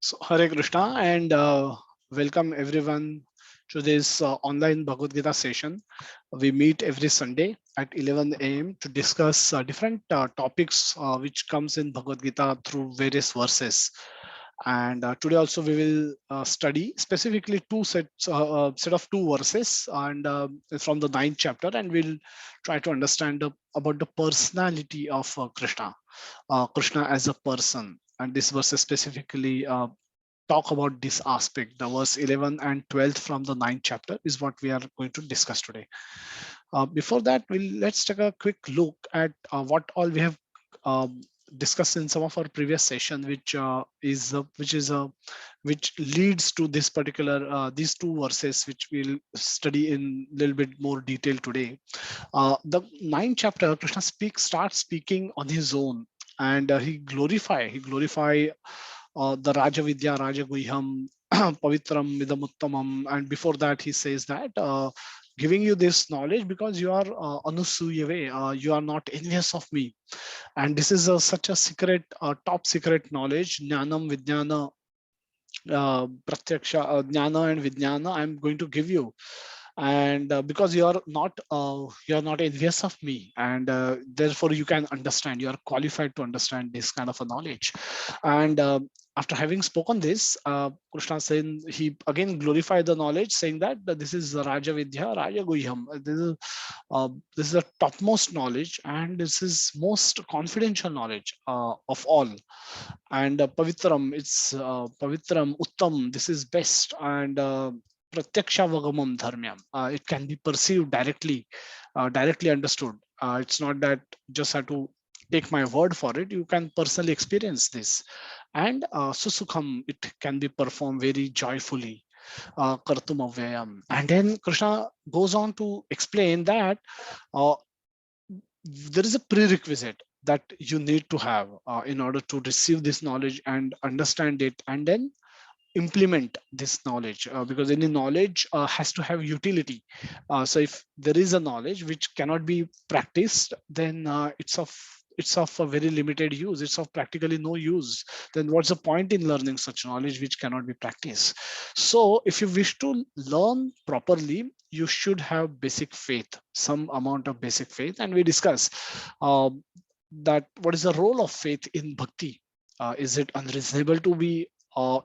So, Hare Krishna and welcome everyone to this online Bhagavad Gita session. We meet every Sunday at 11 a.m. to discuss different topics which comes in Bhagavad Gita through various verses. And today also we will study specifically set of two verses and from the ninth chapter, and we'll try to understand about the personality of Krishna. Krishna as a person, and this verse specifically talk about this aspect. The verse 11 and 12 from the ninth chapter is what we are going to discuss today. Before that, let's take a quick look at what all we have um, discussed in some of our previous session, which leads to this particular these two verses, which we'll study in a little bit more detail today. The ninth chapter, Krishna starts speaking on his own, and he glorify the Rajavidya, Rajaguhyam, Pavitram, Vidamuttamam. And before that, he says that giving you this knowledge because you are Anusuyave, you are not envious of me. And this is such a secret, top secret knowledge, Jnanam, Vijnana, Pratyaksha, Jnana and Vijnana, I'm going to give you. And because you're not envious of me, and therefore you can understand, you are qualified to understand this kind of a knowledge. And after having spoken this, Krishna saying, he again glorified the knowledge, saying that this is Raja Vidya, Raja Guhyam. This is the topmost knowledge, and this is most confidential knowledge of all. And Pavitram, it's Pavitram, Uttam, this is best. And Pratyaksha Vagamam Dharmyam. It can be perceived directly, directly understood. It's not that just have to take my word for it. You can personally experience this. And Susukham, it can be performed very joyfully. Kartum Avyayam. And then Krishna goes on to explain that uh, there is a prerequisite that you need to have in order to receive this knowledge and understand it, and then implement this knowledge, because any knowledge has to have utility. So if there is a knowledge which cannot be practiced, then it's of a very limited use, it's of practically no use. Then what's the point in learning such knowledge which cannot be practiced? So if you wish to learn properly, you should have basic faith, some amount of basic faith. And we discuss um, that what is the role of faith in bhakti. Is it unreasonable to be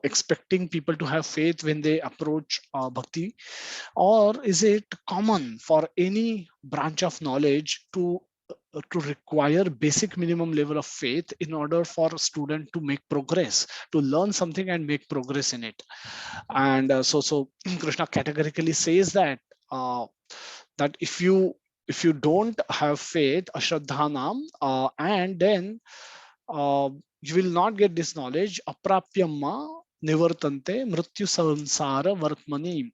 expecting people to have faith when they approach bhakti, or is it common for any branch of knowledge to require basic minimum level of faith in order for a student to make progress, to learn something and make progress in it? And so Krishna categorically says that uh, that if you don't have faith, ashraddhanam, and then uh, you will not get this knowledge. Aprapyamma nivartante mrityu samsara vartmani,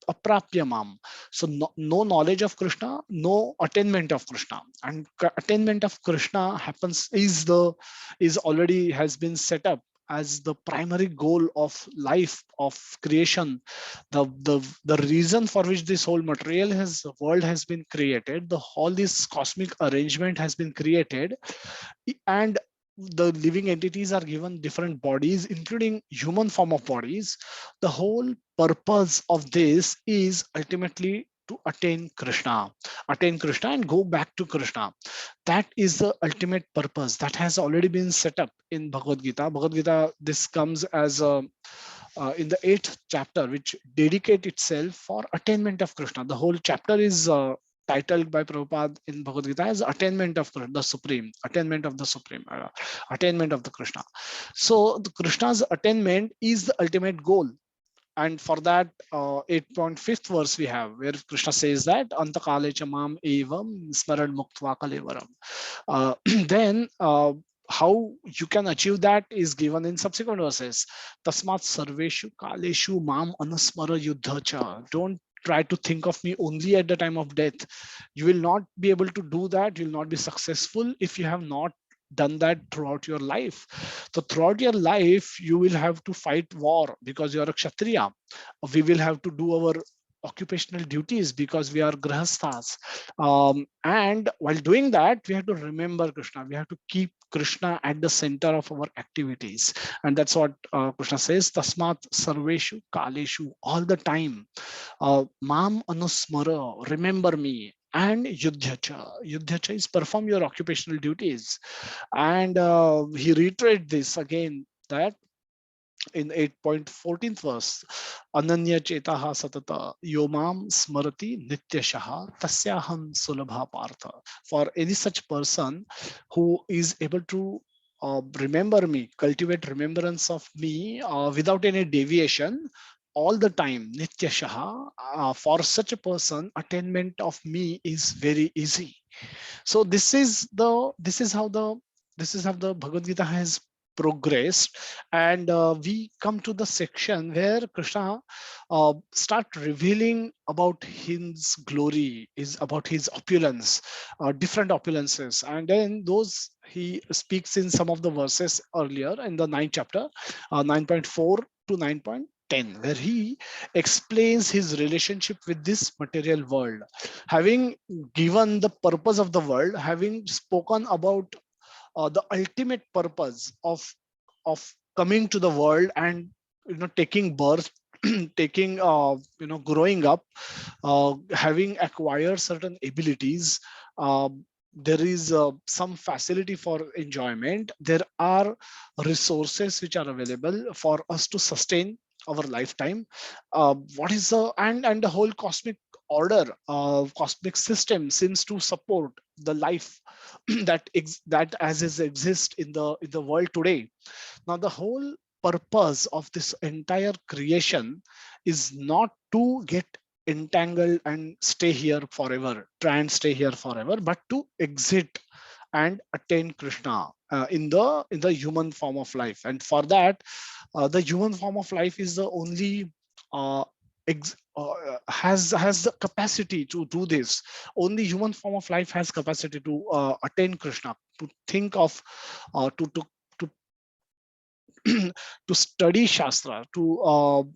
aprapyamam. So no knowledge of Krishna, no attainment of Krishna. And attainment of Krishna happens is already has been set up as the primary goal of life, of creation. The reason for which this whole material world has been created, the whole this cosmic arrangement has been created. And the living entities are given different bodies, including human form of bodies. The whole purpose of this is ultimately to attain Krishna and go back to Krishna. That is the ultimate purpose that has already been set up in Bhagavad Gita. Bhagavad Gita, this comes as a in the 8th chapter, which dedicate itself for attainment of Krishna. The whole chapter is titled by Prabhupada in Bhagavad Gita as attainment of the Supreme, attainment of the Supreme, attainment of the Krishna. So the Krishna's attainment is the ultimate goal. And for that, 8.5th verse we have, where Krishna says that Antakale chamam evam smaran muktva kalevaram. Then how you can achieve that is given in subsequent verses. Tasmat sarveshu kaleshu mam anusmara yuddhacha. Don't try to think of me only at the time of death. You will not be able to do that. You will not be successful if you have not done that throughout your life. So throughout your life, you will have to fight war because you are a Kshatriya. We will have to do our occupational duties because we are grahasthas. And while doing that, we have to remember Krishna. We have to keep Krishna at the center of our activities. And that's what Krishna says, Tasmat Sarveshu Kaleshu, all the time. Mam Anusmara, remember me. And Yudhyacha. Yudhyacha is perform your occupational duties. And he reiterated this again, that in 8.14th verse, Ananya Chetaha Satata Yomam Smarati Nityashaha Tasyaham Sulabha Partha. For any such person who is able to remember me, cultivate remembrance of me without any deviation, all the time, Nityashaha, for such a person, attainment of me is very easy. So this is how the Bhagavad Gita has progressed. And we come to the section where Krishna start revealing about his glory, is about his opulence, different opulences, and then those he speaks in some of the verses earlier in the ninth chapter, 9.4 to 9.10, where he explains his relationship with this material world, having given the purpose of the world, having spoken about the ultimate purpose of coming to the world and taking birth, taking growing up, having acquired certain abilities. There is some facility for enjoyment. There are resources which are available for us to sustain our lifetime. What is the and the whole cosmic order, cosmic system seems to support the life that as is exist in the world today. Now the whole purpose of this entire creation is not to get entangled and stay here forever, try and stay here forever, but to exit and attain Krishna in the human form of life. And for that, the human form of life is the only has the capacity to do this. Only human form of life has capacity to attain Krishna, to think of, to to study Shastra, to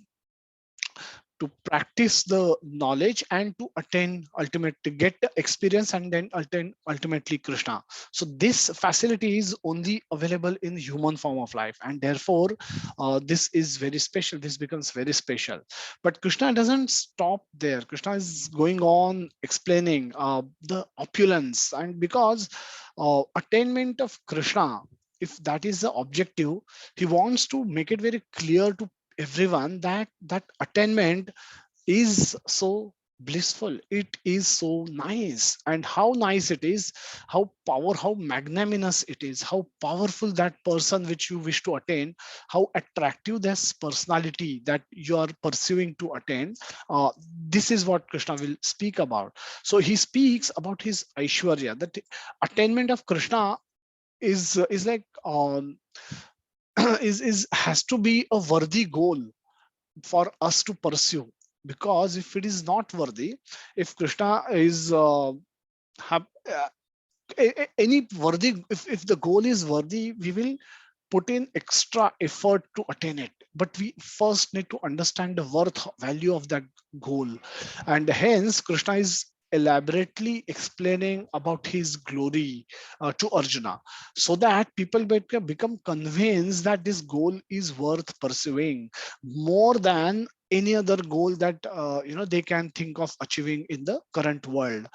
practice the knowledge and to attain ultimate, to get the experience and then attain ultimately Krishna. So this facility is only available in human form of life, and therefore this is very special. This becomes very special. But Krishna doesn't stop there. Krishna is going on explaining the opulence, and because attainment of Krishna, if that is the objective, he wants to make it very clear to everyone that that attainment is so blissful, it is so nice. And how nice it is, how magnanimous it is, how powerful that person which you wish to attain, how attractive this personality that you are pursuing to attain. This is what Krishna will speak about. So he speaks about his Aishwarya, that attainment of Krishna is like is has to be a worthy goal for us to pursue. Because if it is not worthy, if Krishna is have, any worthy, if the goal is worthy, we will put in extra effort to attain it. But we first need to understand the worth value of that goal. And hence Krishna is elaborately explaining about his glory to Arjuna, so that people become convinced that this goal is worth pursuing more than any other goal that they can think of achieving in the current world.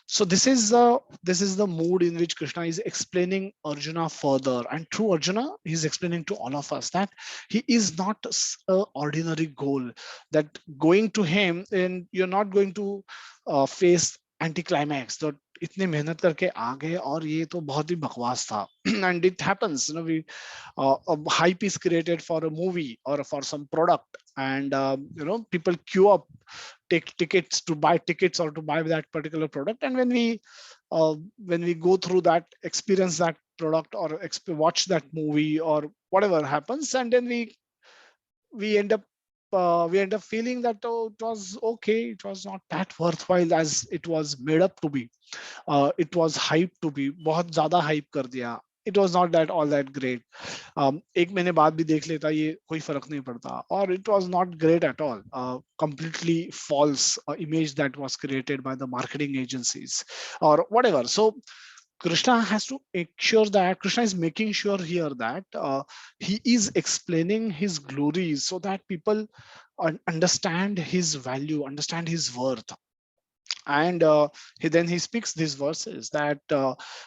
So this is the mood in which Krishna is explaining Arjuna further, and through Arjuna he is explaining to all of us that he is not a ordinary goal, that going to him and you're not going to face anticlimax, that इतने मेहनत करके आ गए और ये तो बहुत ही बकवास था. And it happens, we a hype is created for a movie or for some product, and people queue up, take tickets to buy tickets or to buy that particular product. And when we go through that, experience that product or watch that movie or whatever happens, and then we end up feeling that, oh, it was okay, it was not that worthwhile as it was made up to be. It was hype to be, बहुत ज्यादा hype कर दिया. it was not that all that great. एक महीने बाद भी देख लेता ये कोई फर्क नहीं पड़ता, or it was not great at all. Completely false image that was created by the marketing agencies or whatever. So Krishna has to make sure that Krishna is making sure here that he is explaining his glories so that people understand his value, understand his worth. And then he speaks these verses that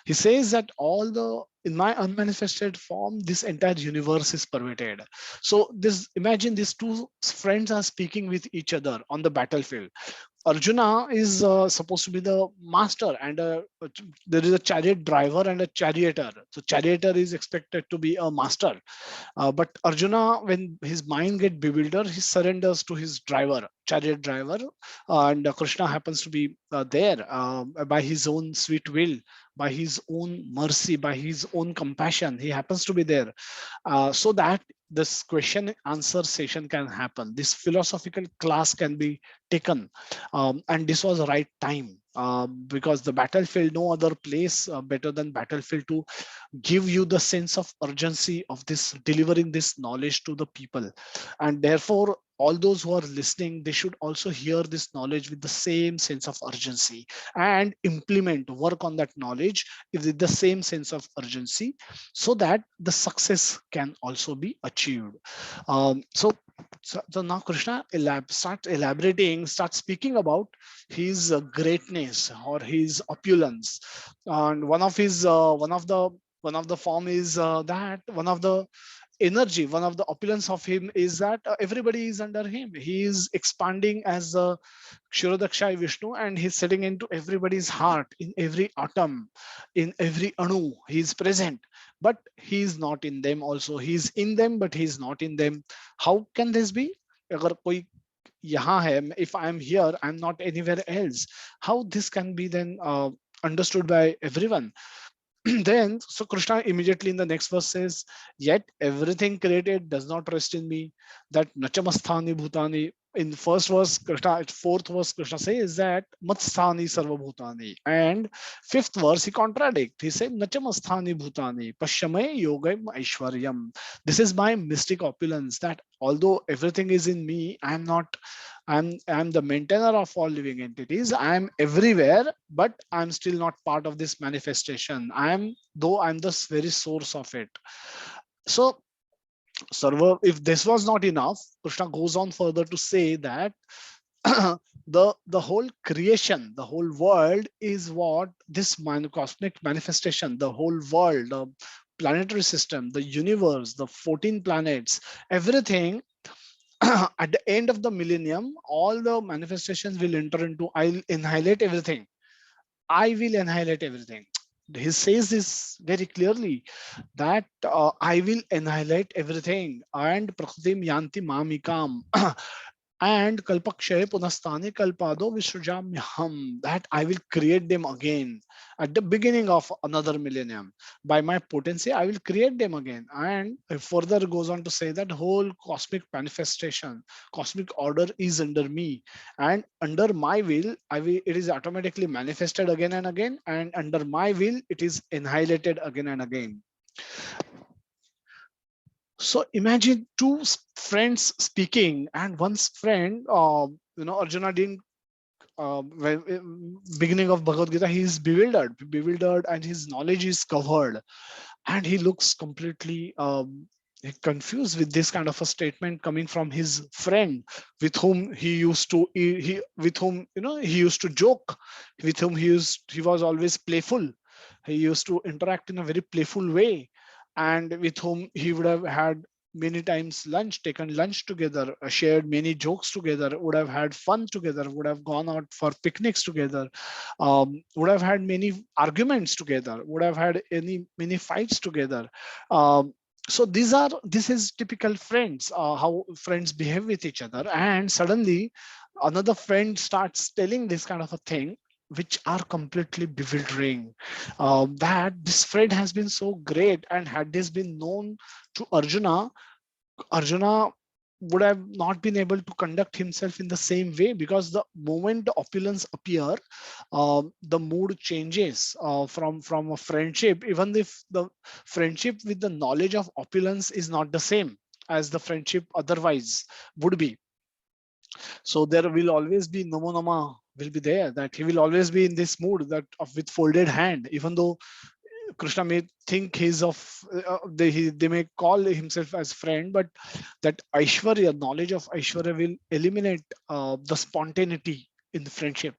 he says that all the in my unmanifested form this entire universe is pervaded. So this, imagine these two friends are speaking with each other on the battlefield. Arjuna is supposed to be the master, and there is a chariot driver and a charioteer. So charioteer is expected to be a master, but Arjuna, when his mind get bewildered, he surrenders to his driver, chariot driver, and Krishna happens to be there by his own sweet will, by his own mercy, by his own compassion. He happens to be there, so that this question answer session can happen. This philosophical class can be taken, and this was the right time. Because the battlefield, no other place better than battlefield to give you the sense of urgency of this delivering this knowledge to the people. And therefore all those who are listening, they should also hear this knowledge with the same sense of urgency and implement, work on that knowledge with the same sense of urgency, so that the success can also be achieved. So now Krishna starts elaborating, starts speaking about his greatness or his opulence. And one of the form is that one of the energy, one of the opulence of him is that everybody is under him. He is expanding as a Kshirodakshay Vishnu, and he's sitting into everybody's heart, in every atom, in every anu. He is present, but he is not in them also. He is in them, but he is not in them. How can this be? अगर कोई यहाँ है, if I'm here, I'm not anywhere else. How this can be then understood by everyone? Then, so Krishna immediately in the next verse says, yet everything created does not rest in me. That nachamasthani bhutani. In first verse, Krishna, fourth verse, Krishna says that matsthani sarva bhutani. And fifth verse, he contradicts. He said, nachamasthani bhutani, pashyame yogam aishwaryam. This is my mystic opulence, that although everything is in me, I'm not, I'm the maintainer of all living entities. I'm everywhere, but I'm still not part of this manifestation. Though I'm the very source of it. So Sarva, if this was not enough, Krishna goes on further to say that the whole creation, the whole world is what this cosmic manifestation, the whole world, the planetary system, the universe, the 14 planets, everything. At the end of the millennium, all the manifestations will enter into, I'll annihilate everything. I will annihilate everything. He says this very clearly, that I will annihilate everything. And Prakritim yanti mamikam. And kalpakshay punastani kalpado vishrujamyaham, that I will create them again at the beginning of another millennium. By my potency, I will create them again. And it further goes on to say that whole cosmic manifestation, cosmic order is under me, and under my will, it is automatically manifested again and again, and under my will, it is annihilated again and again. So imagine two friends speaking, and one's friend, Arjuna didn't. Beginning of Bhagavad Gita, he is bewildered, and his knowledge is covered, and he looks completely confused with this kind of a statement coming from his friend, with whom he used to with whom he used to joke, with whom he was always playful. He used to interact in a very playful way, and with whom he would have had many times taken lunch together, shared many jokes together, would have had fun together, would have gone out for picnics together, would have had many arguments together, would have had many fights together. So this is typical friends, how friends behave with each other. And suddenly another friend starts telling this kind of a thing, which are completely bewildering. That this friend has been so great, and had this been known to Arjuna, would have not been able to conduct himself in the same way, because the moment the opulence appear, the mood changes from a friendship, even if the friendship with the knowledge of opulence is not the same as the friendship otherwise would be. So there will always be Namo Nama will be there, that he will always be in this mood that of with folded hand, even though Krishna may think he's of they may call himself as friend, but that Aishwarya, knowledge of Aishwarya, will eliminate the spontaneity in the friendship,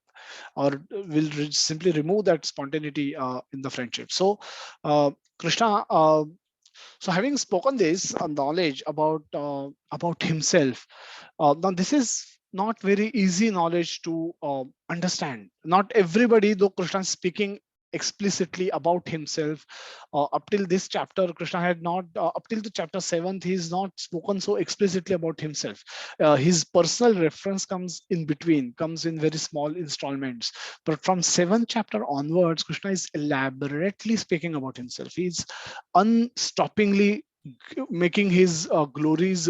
or will simply remove that spontaneity in the friendship. So Krishna, so having spoken this knowledge about himself, now this is not very easy knowledge to understand. Not everybody, though Krishna is speaking explicitly about himself, up till this chapter Krishna had not, up till the chapter 7th he's not spoken so explicitly about himself. His personal reference comes in between, comes in very small installments, but from 7th chapter onwards Krishna is elaborately speaking about himself. He's unstoppingly making his glories,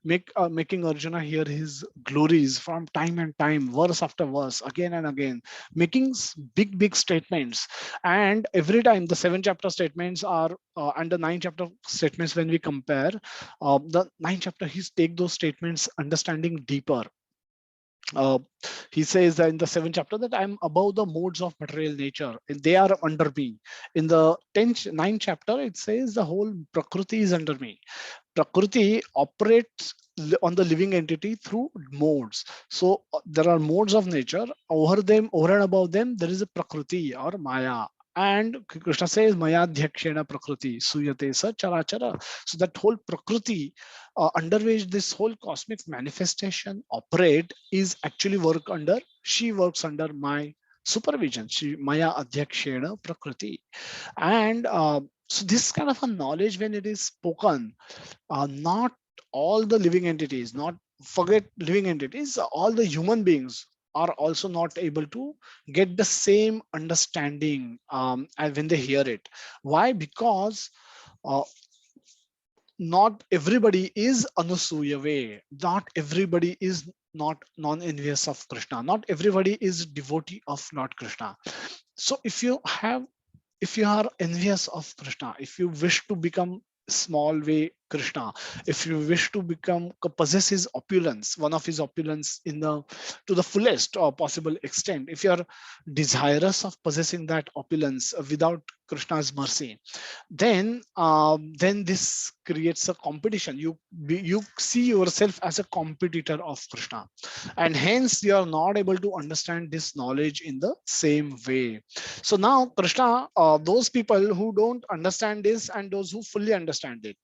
making Arjuna hear his glories from time and time, verse after verse, again and again, making big statements. And every time the 7 chapter statements are and the 9 chapter statements, when we compare, the 9 chapter, he's take those statements understanding deeper. uh, he says that in the 7th chapter that I'm above the modes of material nature and they are under me. In the 9th chapter it says the whole prakriti is under me. Prakriti operates on the living entity through modes. So there are modes of nature. Over them, over and above them, there is a prakriti or maya. And Krishna says, Maya Dhyakshena Prakriti, Suyate Sa Charachara. So that whole Prakriti under which this whole cosmic manifestation operate is actually work under, she works under my supervision. She Maya Adhyakshena Prakriti. And so this kind of a knowledge, when it is spoken, not all the living entities, not forget living entities, all the human beings are also not able to get the same understanding and when they hear it. Why? Because uh, not everybody is Anusuya way. Not everybody is not non-envious of Krishna. Not everybody is devotee of Lord Krishna. So if you are envious of Krishna, if you wish to become small way Krishna, if you wish to become possess his opulence, one of his opulence in the to the fullest or possible extent, if you are desirous of possessing that opulence without Krishna's mercy, then this creates a competition. You see yourself as a competitor of Krishna, and hence you are not able to understand this knowledge in the same way. So now Krishna, those people who don't understand this and those who fully understand it,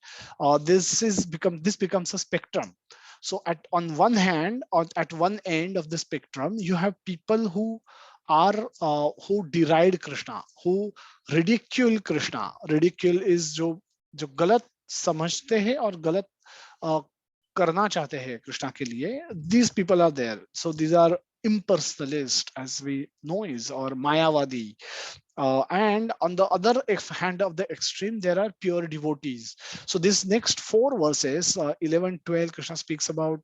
this becomes a spectrum. So on one hand, or at one end of the spectrum, you have people who are who deride Krishna, who ridicule Krishna. Ridicule is जो जो गलत समझते हैं और गलत uh, करना चाहते हैं कृष्णा के लिए. These people are there. So these are impersonalist, as we know, is or Mayavadi. And on the other hand of the extreme, there are pure devotees. So this next 4 verses, 11, 12, Krishna speaks about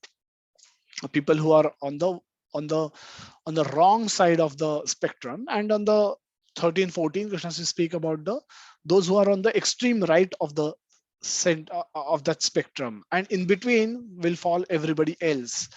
people who are on the on the wrong side of the spectrum, and on the 13, 14, Krishna speak about those who are on the extreme right of the of that spectrum, and in between will fall everybody else.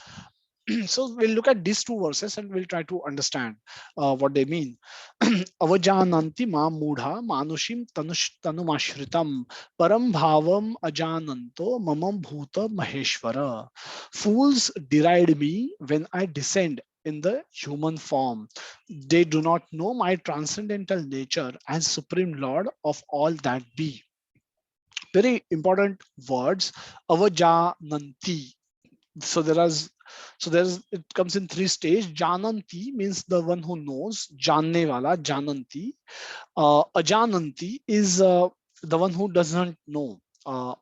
So we'll look at these 2 verses and we'll try to understand what they mean. Avajananti ma mudha manushim tanumashritam param bhavam ajananto mamam bhuta maheshwara. Fools deride me when I descend in the human form. They do not know my transcendental nature as Supreme Lord of all that be. Very important words. Avajananti. So there's it comes in 3 stages. Jananti means the one who knows. Janne wala, jananti. Ajananti is the one who doesn't know. uh,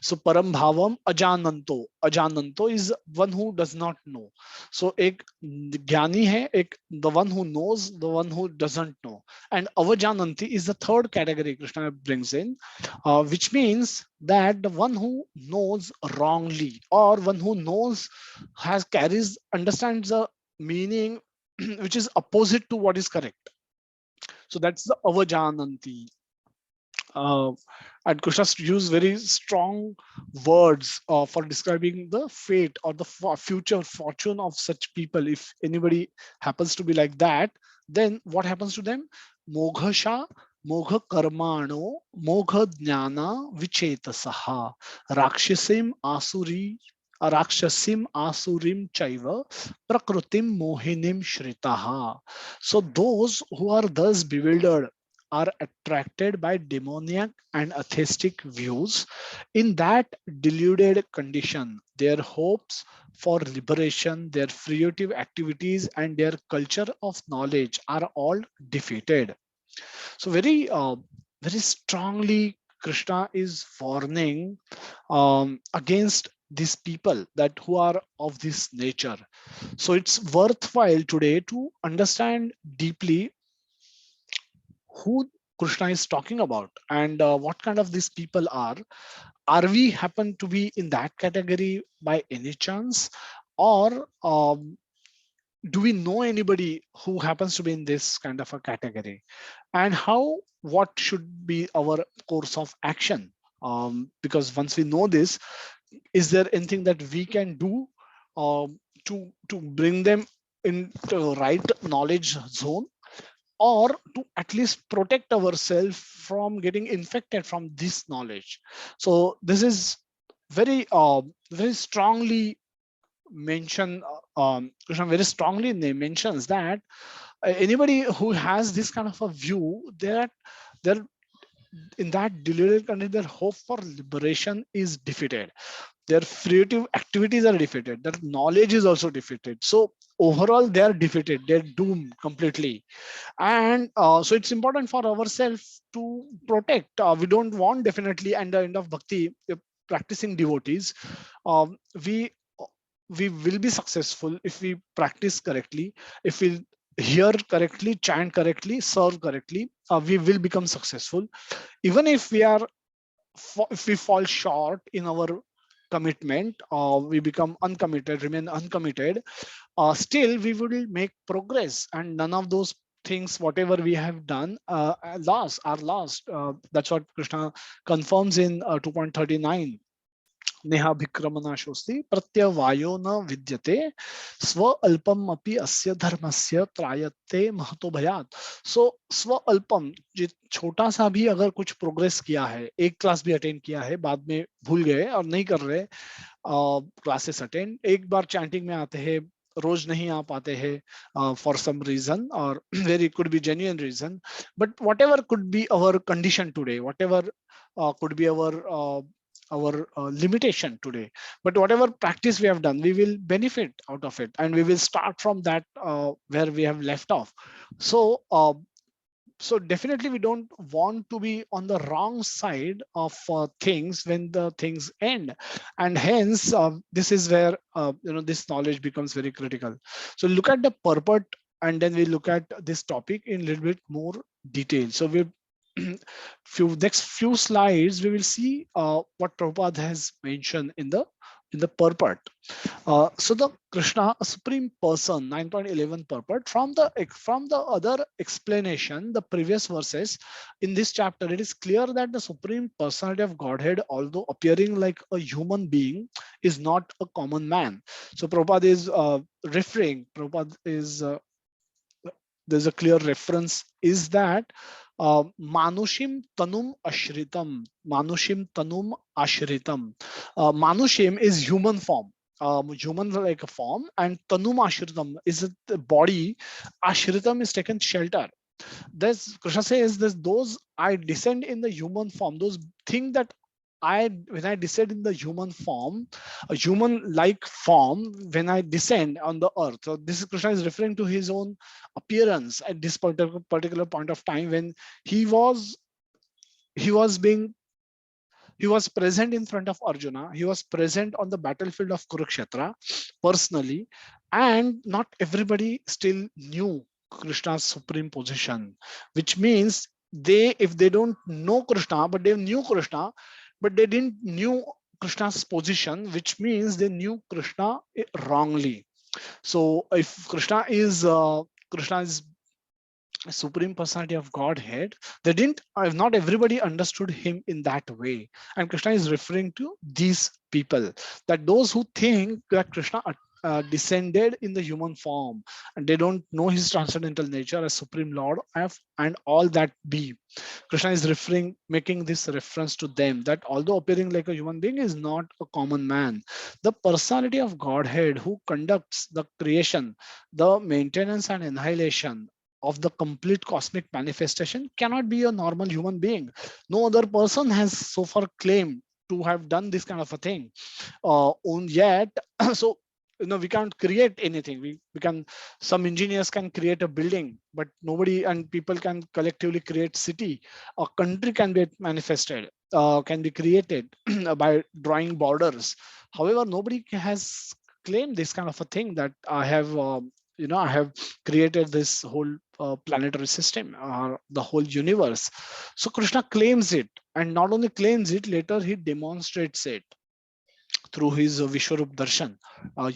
so param bhavam ajananto. Ajananto is one who does not know. So ek jnani hai, ek the one who knows, the one who doesn't know. And avajananti is the third category Krishna brings in, which means that the one who knows wrongly, or one who knows, understands the meaning which is opposite to what is correct. So that's the avajananti. uh, and Krishna used very strong words for describing the fate or the future fortune of such people. If anybody happens to be like that, then what happens to them? Moghasha, mogha karmano, mogha jnana vichetasaha, rakshasim asuri, rakshasim asurim chaiva, prakrutim mohinim shritaha. So those who are thus bewildered are attracted by demoniac and atheistic views. In that deluded condition, their hopes for liberation, their creative activities, and their culture of knowledge are all defeated. So very strongly, Krishna is warning against these people that who are of this nature. So it's worthwhile today to understand deeply who Krishna is talking about, and what kind of these people are. Are we happen to be in that category by any chance, or do we know anybody who happens to be in this kind of a category? And how, what should be our course of action? Because once we know this, is there anything that we can do to bring them into right knowledge zone, or to at least protect ourselves from getting infected from this knowledge? So this is very strongly mentioned. Krishna very strongly mentions that anybody who has this kind of a view, they're in that deluded condition, their hope for liberation is defeated, their creative activities are defeated, their knowledge is also defeated. So overall they are defeated, they're doomed completely. And so it's important for ourselves to protect. We don't want, definitely, and the end of bhakti, practicing devotees, um, we we will be successful if we practice correctly, if we hear correctly, chant correctly, serve correctly. We will become successful. Even if we are, if we fall short in our commitment, we become uncommitted, remain uncommitted, still we will make progress, and none of those things whatever we have done are lost. That's what Krishna confirms in 2.39. नेहाभिक्रमनाशोस्ति प्रत्यवायो न विद्यते स्व अल्पम अपि अस्य धर्मस्य त्रायते महतो भयात. सो स्व अल्पम, छोटा सा भी अगर कुछ प्रोग्रेस किया है, एक क्लास भी अटेंड किया है, बाद में भूल गए और नहीं कर रहे क्लासेस अटेंड, एक बार चैंटिंग में आते हैं, रोज नहीं आ पाते हैं फॉर सम रीजन, और very could be genuine reason, but whatever could be our condition today, whatever could be our limitation today, but whatever practice we have done, we will benefit out of it, and we will start from that where we have left off. So definitely we don't want to be on the wrong side of things when the things end, and hence this is where this knowledge becomes very critical. So look at the purport, and then we look at this topic in a little bit more detail. So we next few slides we will see what Prabhupada has mentioned in the purport. So the Krishna, a supreme person, 9.11 purport. From the other explanation, the previous verses in this chapter, it is clear that the supreme personality of Godhead, although appearing like a human being, is not a common man. So Prabhupada is there's a clear reference, is that Manushim Tanum Ashritam. Manushim Tanum Ashritam. Manushim is human form. Human like a form, and Tanum Ashritam is the body. Ashritam is taken shelter. This Krishna says this, those I descend in the human form, those things that when I descend in the human form, a human like form, when I descend on the earth. So this Krishna is referring to his own appearance at this particular point of time, when he was present in front of Arjuna, he was present on the battlefield of Kurukshetra personally, and not everybody still knew Krishna's supreme position, which means if they don't know Krishna, but they knew Krishna, but they didn't knew Krishna's position, which means they knew Krishna wrongly. So if Krishna is supreme personality of Godhead, they didn't not everybody understood him in that way. And Krishna is referring to these people, that those who think that Krishna descended in the human form, and they don't know his transcendental nature as supreme lord of and all that be. Krishna is making this reference to them, that although appearing like a human being, is not a common man. The personality of Godhead who conducts the creation, the maintenance and annihilation of the complete cosmic manifestation cannot be a normal human being. No other person has so far claimed to have done this kind of a thing. Yet, so we can't create anything. We can, some engineers can create a building, but nobody, and people can collectively create city. A country can be manifested, can be created by drawing borders. However, nobody has claimed this kind of a thing, that I have I have created this whole planetary system or the whole universe. So Krishna claims it, and not only claims it, later he demonstrates it through his Vishwarup Darshan,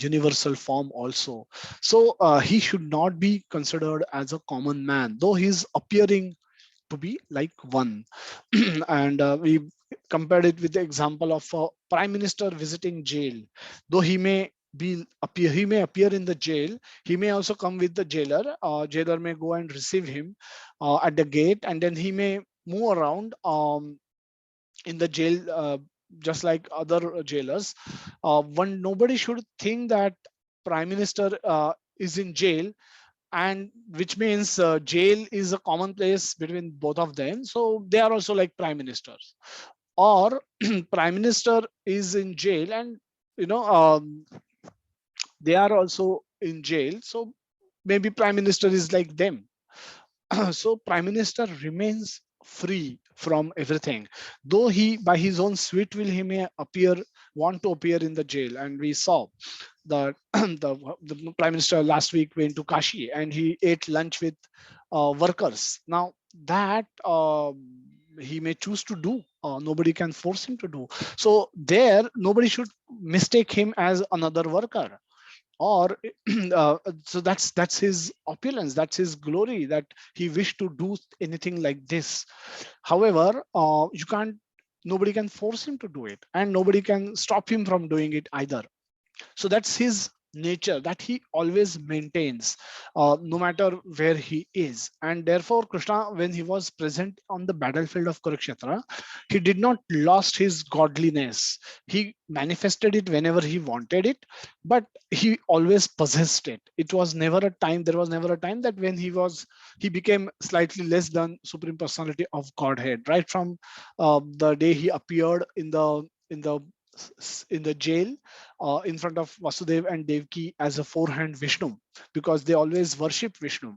universal form also. So he should not be considered as a common man, though he's appearing to be like one. And we compared it with the example of a prime minister visiting jail. Though he may appear in the jail, he may also come with the jailer. Jailer may go and receive him at the gate, and then he may move around in the jail, just like other jailers. One Nobody should think that prime minister is in jail, and which means jail is a common place between both of them, so they are also like prime ministers. Or prime minister is in jail, and you know um, they are also in jail, so maybe prime minister is like them. So prime minister remains free from everything, though he by his own sweet will he may want to appear in the jail. And we saw the the prime minister last week went to Kashi and he ate lunch with workers. Now that he may choose to do, nobody can force him to do. So there nobody should mistake him as another worker, or so that's his opulence, that's his glory, that he wished to do anything like this. However, you can't nobody can force him to do it, and nobody can stop him from doing it either. So that's his nature that he always maintains, no matter where he is. And therefore Krishna, when he was present on the battlefield of Kurukshetra, he did not lost his godliness. He manifested it whenever he wanted it, but he always possessed it. It was never a time There was never a time that when he became slightly less than supreme personality of Godhead. Right from the day he appeared in the in the jail, in front of Vasudev and Devki as a four-hand Vishnu, because they always worship Vishnu.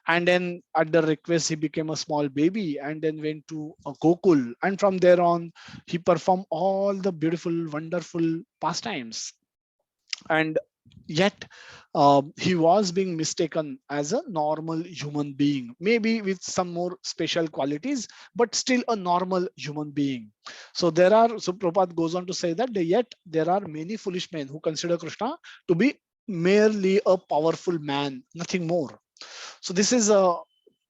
And then at the request, he became a small baby and then went to a Gokul. And from there on, he performed all the beautiful, wonderful pastimes. And yet he was being mistaken as a normal human being, maybe with some more special qualities, but still a normal human being. So Prabhupada goes on to say that yet there are many foolish men who consider Krishna to be merely a powerful man, nothing more. So this is a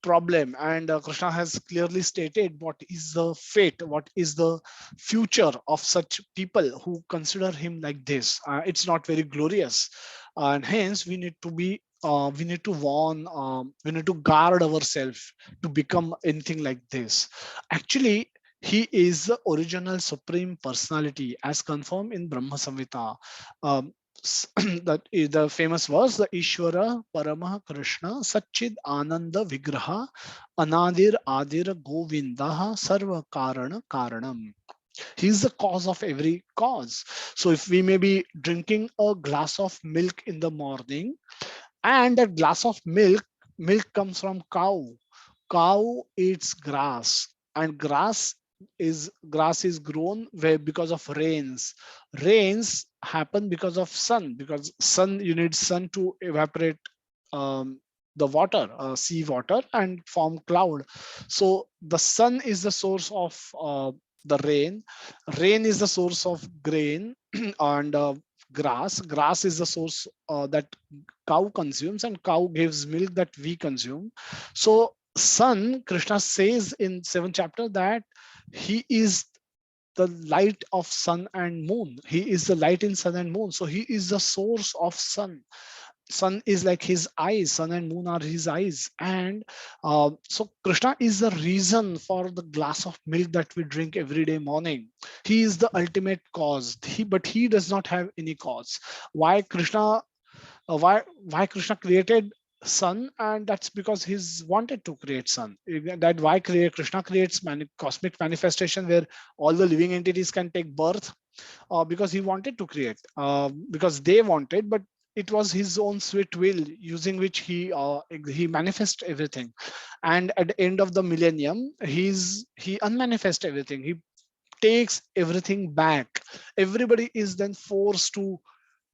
problem, and Krishna has clearly stated what is the fate, what is the future of such people who consider him like this. It's not very glorious, and hence we need to warn, we need to guard ourselves to become anything like this. Actually, he is the original supreme personality as confirmed in Brahma Samhita. Um, that is the famous verse, the Ishvara Paramah Krishna Satchid Ananda Vigraha Anadir Adir Govindaha Sarva Karana Karanam. He is the cause of every cause. So if we may be drinking a glass of milk in the morning, and that glass of milk comes from cow eats grass, and grass is grown where because of rains happen because of sun, because sun, you need sun to evaporate, um, the water, sea water, and form cloud. So the sun is the source of the rain. Rain is the source of grain and grass. Grass is the source that cow consumes, and cow gives milk that we consume. So sun, Krishna says in 7th chapter that he is the light of sun and moon. He is the light in sun and moon. So he is the source of sun. Sun is like his eyes. Sun and moon are his eyes. And so Krishna is the reason for the glass of milk that we drink every day morning. He is the ultimate cause. But he does not have any cause. Why Krishna? Why Krishna created sun? And that's because he's wanted to create sun. That why create Krishna creates cosmic manifestation where all the living entities can take birth, because he wanted to create, because they wanted, but it was his own sweet will using which he manifests everything. And at the end of the millennium, he unmanifests everything. He takes everything back. Everybody is then forced to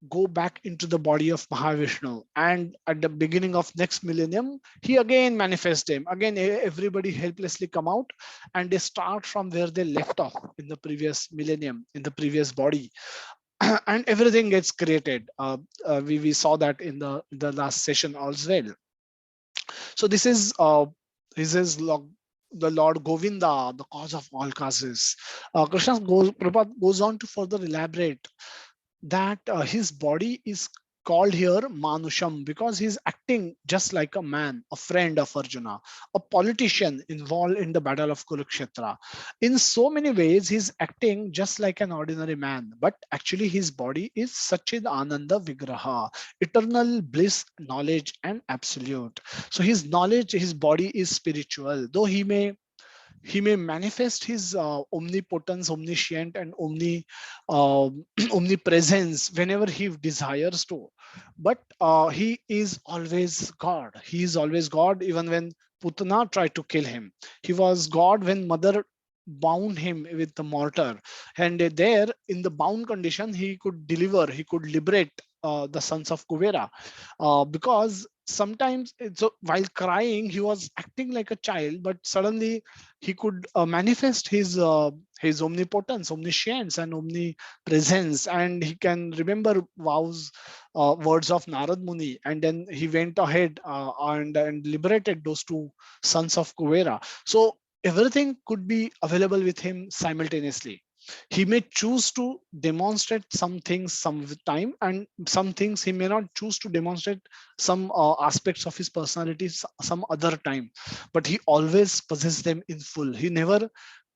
go back into the body of Mahavishnu. And at the beginning of next millennium, he again manifests them. Again, everybody helplessly come out, and they start from where they left off in the previous millennium, in the previous body. And everything gets created. We saw that in the last session as well. So this is the Lord Govinda, the cause of all causes. Prabhupada goes on to further elaborate that his body is called here Manusham because he's acting just like a man, a friend of Arjuna, a politician involved in the battle of Kurukshetra. In so many ways, he's acting just like an ordinary man, but actually his body is Sachid Ananda Vigraha, eternal bliss, knowledge, and absolute. So his knowledge, his body is spiritual, though he may manifest his omnipotence, omniscient, and omnipresence whenever he desires to. But he is always God. He is always God, even when Putana tried to kill him. He was God when mother bound him with the mortar. And there, in the bound condition, he could deliver, he could liberate the sons of Kuvera. Because sometimes, so while crying, he was acting like a child, but suddenly he could manifest his omnipotence, omniscience, and omnipresence, and he can remember words of Narad Muni, and then he went ahead and liberated those two sons of Kuvera. So everything could be available with him simultaneously. He may choose to demonstrate some things some time, and some things he may not choose to demonstrate some aspects of his personality some other time, but he always possesses them in full. He never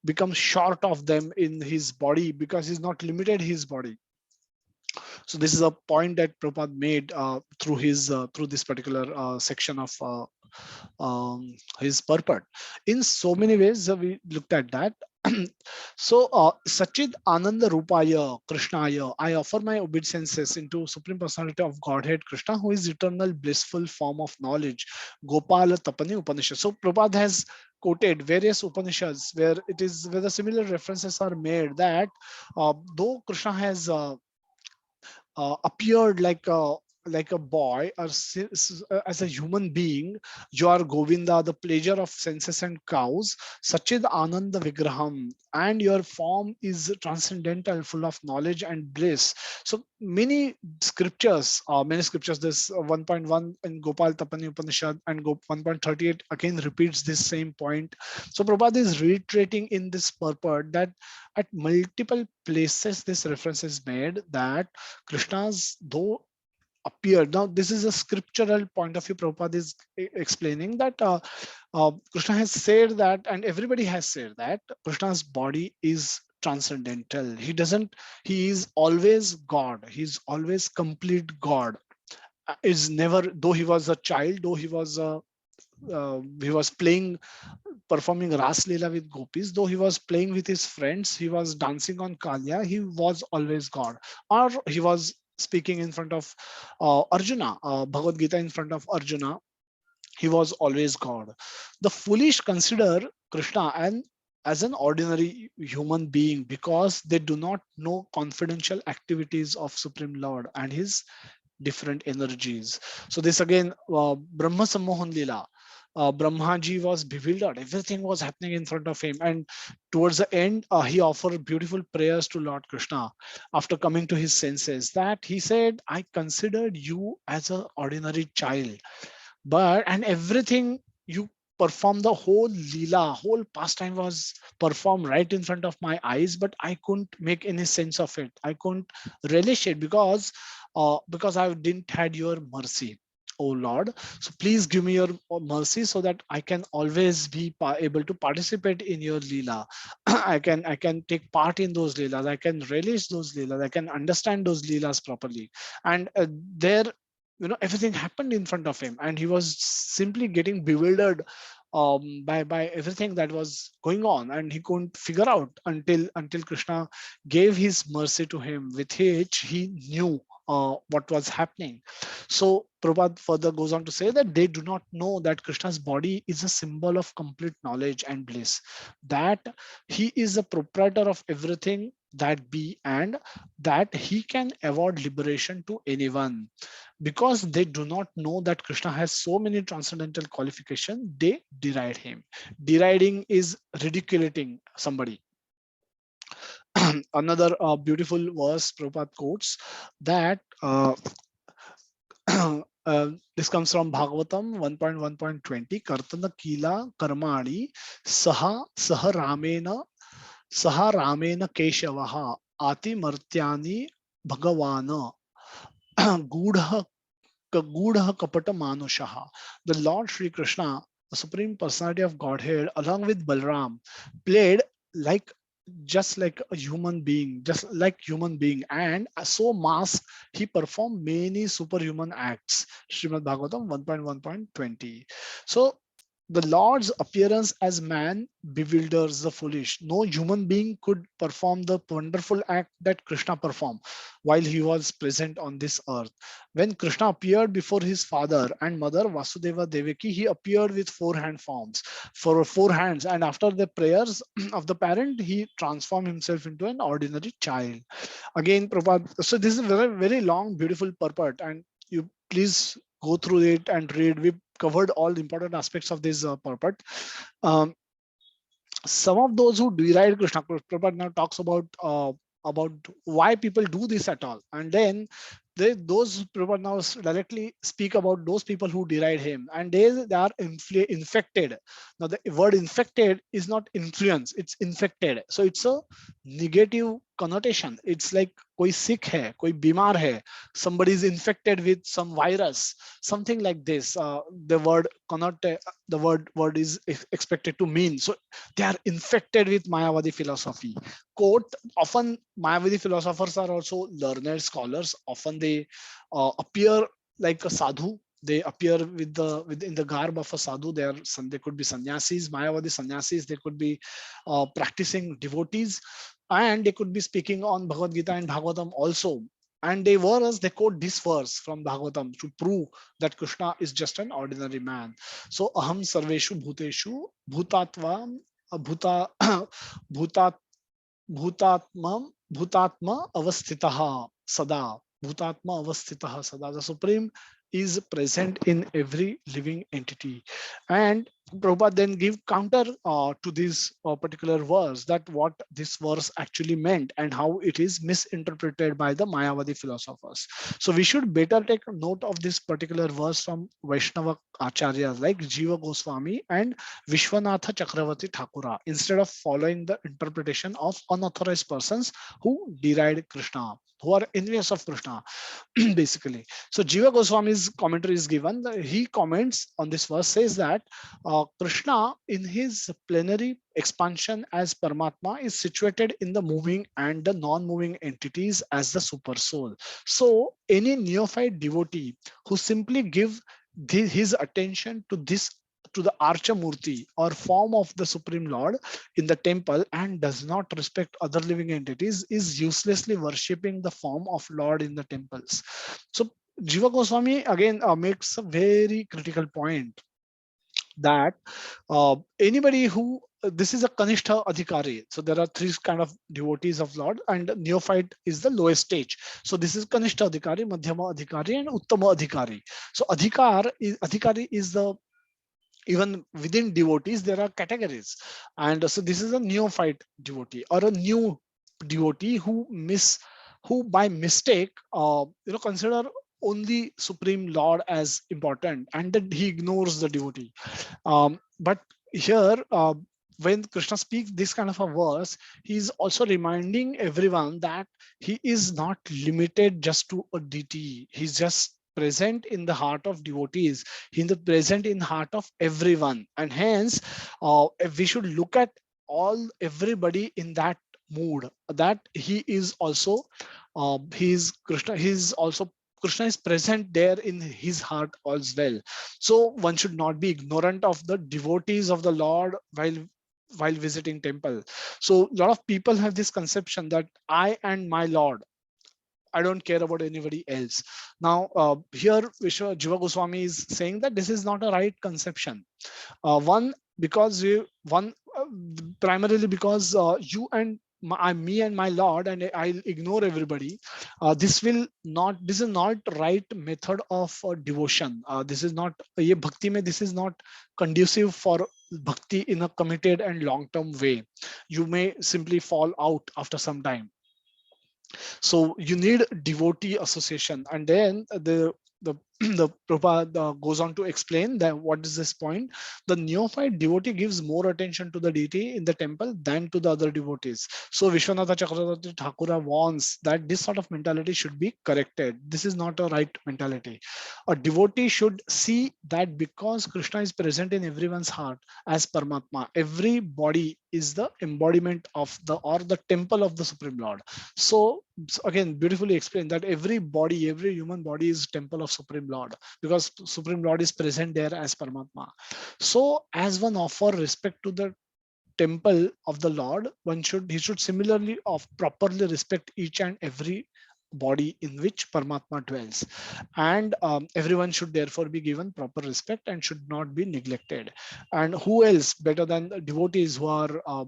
becomes short of them in his body because he's not limited his body. So this is a point that Prabhupada made through this particular section of his purport. In so many ways, we looked at that. So, Sachid Ananda Rupaya Krishnaya, I offer my obeisances into Supreme Personality of Godhead Krishna, who is eternal blissful form of knowledge. Gopala Tapani Upanishad. So, Prabhupada has quoted various Upanishads where the similar references are made that though Krishna has appeared like a boy or as a human being, you are Govinda, the pleasure of senses and cows, Sachid Ananda Vigraham, and your form is transcendental, full of knowledge and bliss. So many scriptures, this 1.1 in Gopal Tapani Upanishad and 1.38 again repeats this same point. So Prabhupada is reiterating in this purport that at multiple places this reference is made that Krishna's though appeared. Now, this is a scriptural point of view. Prabhupada is explaining that Krishna has said that, and everybody has said that Krishna's body is transcendental. He is always God. He's always complete God. Is never, though he was a child, though he was playing, performing Ras Leela with gopis, though he was playing with his friends, he was dancing on Kalya, he was always God. Or he was speaking in front of Arjuna, Bhagavad Gita in front of Arjuna, he was always God. The foolish consider Krishna and as an ordinary human being because they do not know confidential activities of Supreme Lord and his different energies. So this again, Brahma Sammohan Lila. Brahmaji was bewildered. Everything was happening in front of him. And towards the end, he offered beautiful prayers to Lord Krishna after coming to his senses. That he said, I considered you as an ordinary child, but and everything you perform, the whole leela, whole pastime was performed right in front of my eyes, but I couldn't make any sense of it. I couldn't relish it because I didn't had your mercy, oh Lord. So please give me your mercy so that I can always be able to participate in your leela. I can take part in those leelas. I can relish those leelas. I can understand those leelas properly. And there, everything happened in front of him, and he was simply getting bewildered by everything that was going on, and he couldn't figure out until Krishna gave his mercy to him, with which he knew what was happening. So Prabhupada further goes on to say that they do not know that Krishna's body is a symbol of complete knowledge and bliss, that he is the proprietor of everything that be, and that he can award liberation to anyone. Because they do not know that Krishna has so many transcendental qualifications, they deride him. Deriding is ridiculating somebody. Another beautiful verse Prabhupada quotes, that this comes from Bhagavatam 1.1.20. Kartana kila karmani saha ramena keshavaha ati martyani bhagavana gudha kapata manushaha. The Lord Sri Krishna, the Supreme Personality of Godhead, along with Balram, played like like a human being, and so masked, he performed many superhuman acts. Srimad Bhagavatam 1.1.20. So the Lord's appearance as man bewilders the foolish. No human being could perform the wonderful act that Krishna performed while he was present on this earth. When Krishna appeared before his father and mother Vasudeva Devaki, he appeared with four-hand forms, for four hands, and after the prayers of the parent, he transformed himself into an ordinary child. Again, Prabhupada, so this is a very, very long, beautiful purport, and you please go through it and read. We covered all the important aspects of this purport. Um, some of those who deride Krishna, Prabhupada now talks about why people do this at all, and then those Prabhupada now directly speak about those people who deride him, and they are infected. Now the word infected is not influence, it's infected. So it's a negative connotation. It's like koi sick hai, koi bimar hai, somebody is infected with some virus, something like this. The word word is expected to mean. So they are infected with Mayavadi philosophy. Quote, often Mayavadi philosophers are also learned scholars. Often they appear like a sadhu. They appear within the garb of a sadhu. They could be sannyasis, Mayavadi sannyasis. They could be practicing devotees, and they could be speaking on Bhagavad Gita and Bhagavatam also. And they quote this verse from Bhagavatam to prove that Krishna is just an ordinary man. So aham sarveshu bhuteshu bhutatva bhuta bhutat bhutatma avasthitaha sada. Bhutatma avasthitaha sada. The Supreme is present in every living entity. And Prabhupada then give counter to this particular verse, that what this verse actually meant and how it is misinterpreted by the Mayavadi philosophers. So we should better take note of this particular verse from Vaishnava Acharyas like Jiva Goswami and Vishwanatha Chakravarti Thakura, instead of following the interpretation of unauthorized persons who deride Krishna, who are envious of Krishna, basically. So Jiva Goswami's commentary is given. He comments on this verse, says that Krishna in his plenary expansion as Paramatma is situated in the moving and the non-moving entities as the super soul. So any neophyte devotee who simply give his attention to the Archa Murti or form of the Supreme Lord in the temple and does not respect other living entities is uselessly worshipping the form of Lord in the temples. So Jiva Goswami again makes a very critical point, that anybody who this is a Kanishta Adhikari. So there are three kind of devotees of Lord, and neophyte is the lowest stage. So this is Kanishta Adhikari, Madhyama Adhikari, and Uttama Adhikari. So Adhikari is the, even within devotees there are categories, and so this is a neophyte devotee or a new devotee who by mistake consider only Supreme Lord as important, and that he ignores the devotee. But here, when Krishna speaks this kind of a verse, he is also reminding everyone that he is not limited just to a deity. He's just present in the heart of devotees. He's the present in heart of everyone, and hence, if we should look at everybody in that mood, that he is also, he is Krishna. He is also Krishna is present there in his heart as well. So one should not be ignorant of the devotees of the Lord while visiting temple. So a lot of people have this conception that I and my Lord, I don't care about anybody else. Now, here Jiva Goswami is saying that this is not a right conception. One, because primarily because you and me and my Lord, and I'll ignore everybody. This is not right method of devotion. This is not, ye bhakti mein, this is not conducive for bhakti in a committed and long term way. You may simply fall out after some time. So you need devotee association, and then the Prabhupada goes on to explain that what is this point. The neophyte devotee gives more attention to the deity in the temple than to the other devotees. So Vishwanatha Chakravarti Thakura warns that this sort of mentality should be corrected. This is not a right mentality. A devotee should see that because Krishna is present in everyone's heart as Paramatma, every body is the embodiment of the temple of the Supreme Lord. So again, beautifully explained that every human body is temple of Supreme Lord, because Supreme Lord is present there as Paramatma. So as one offer respect to the temple of the Lord, he should similarly of properly respect each and every body in which Paramatma dwells. And everyone should therefore be given proper respect and should not be neglected. And who else better than the devotees who are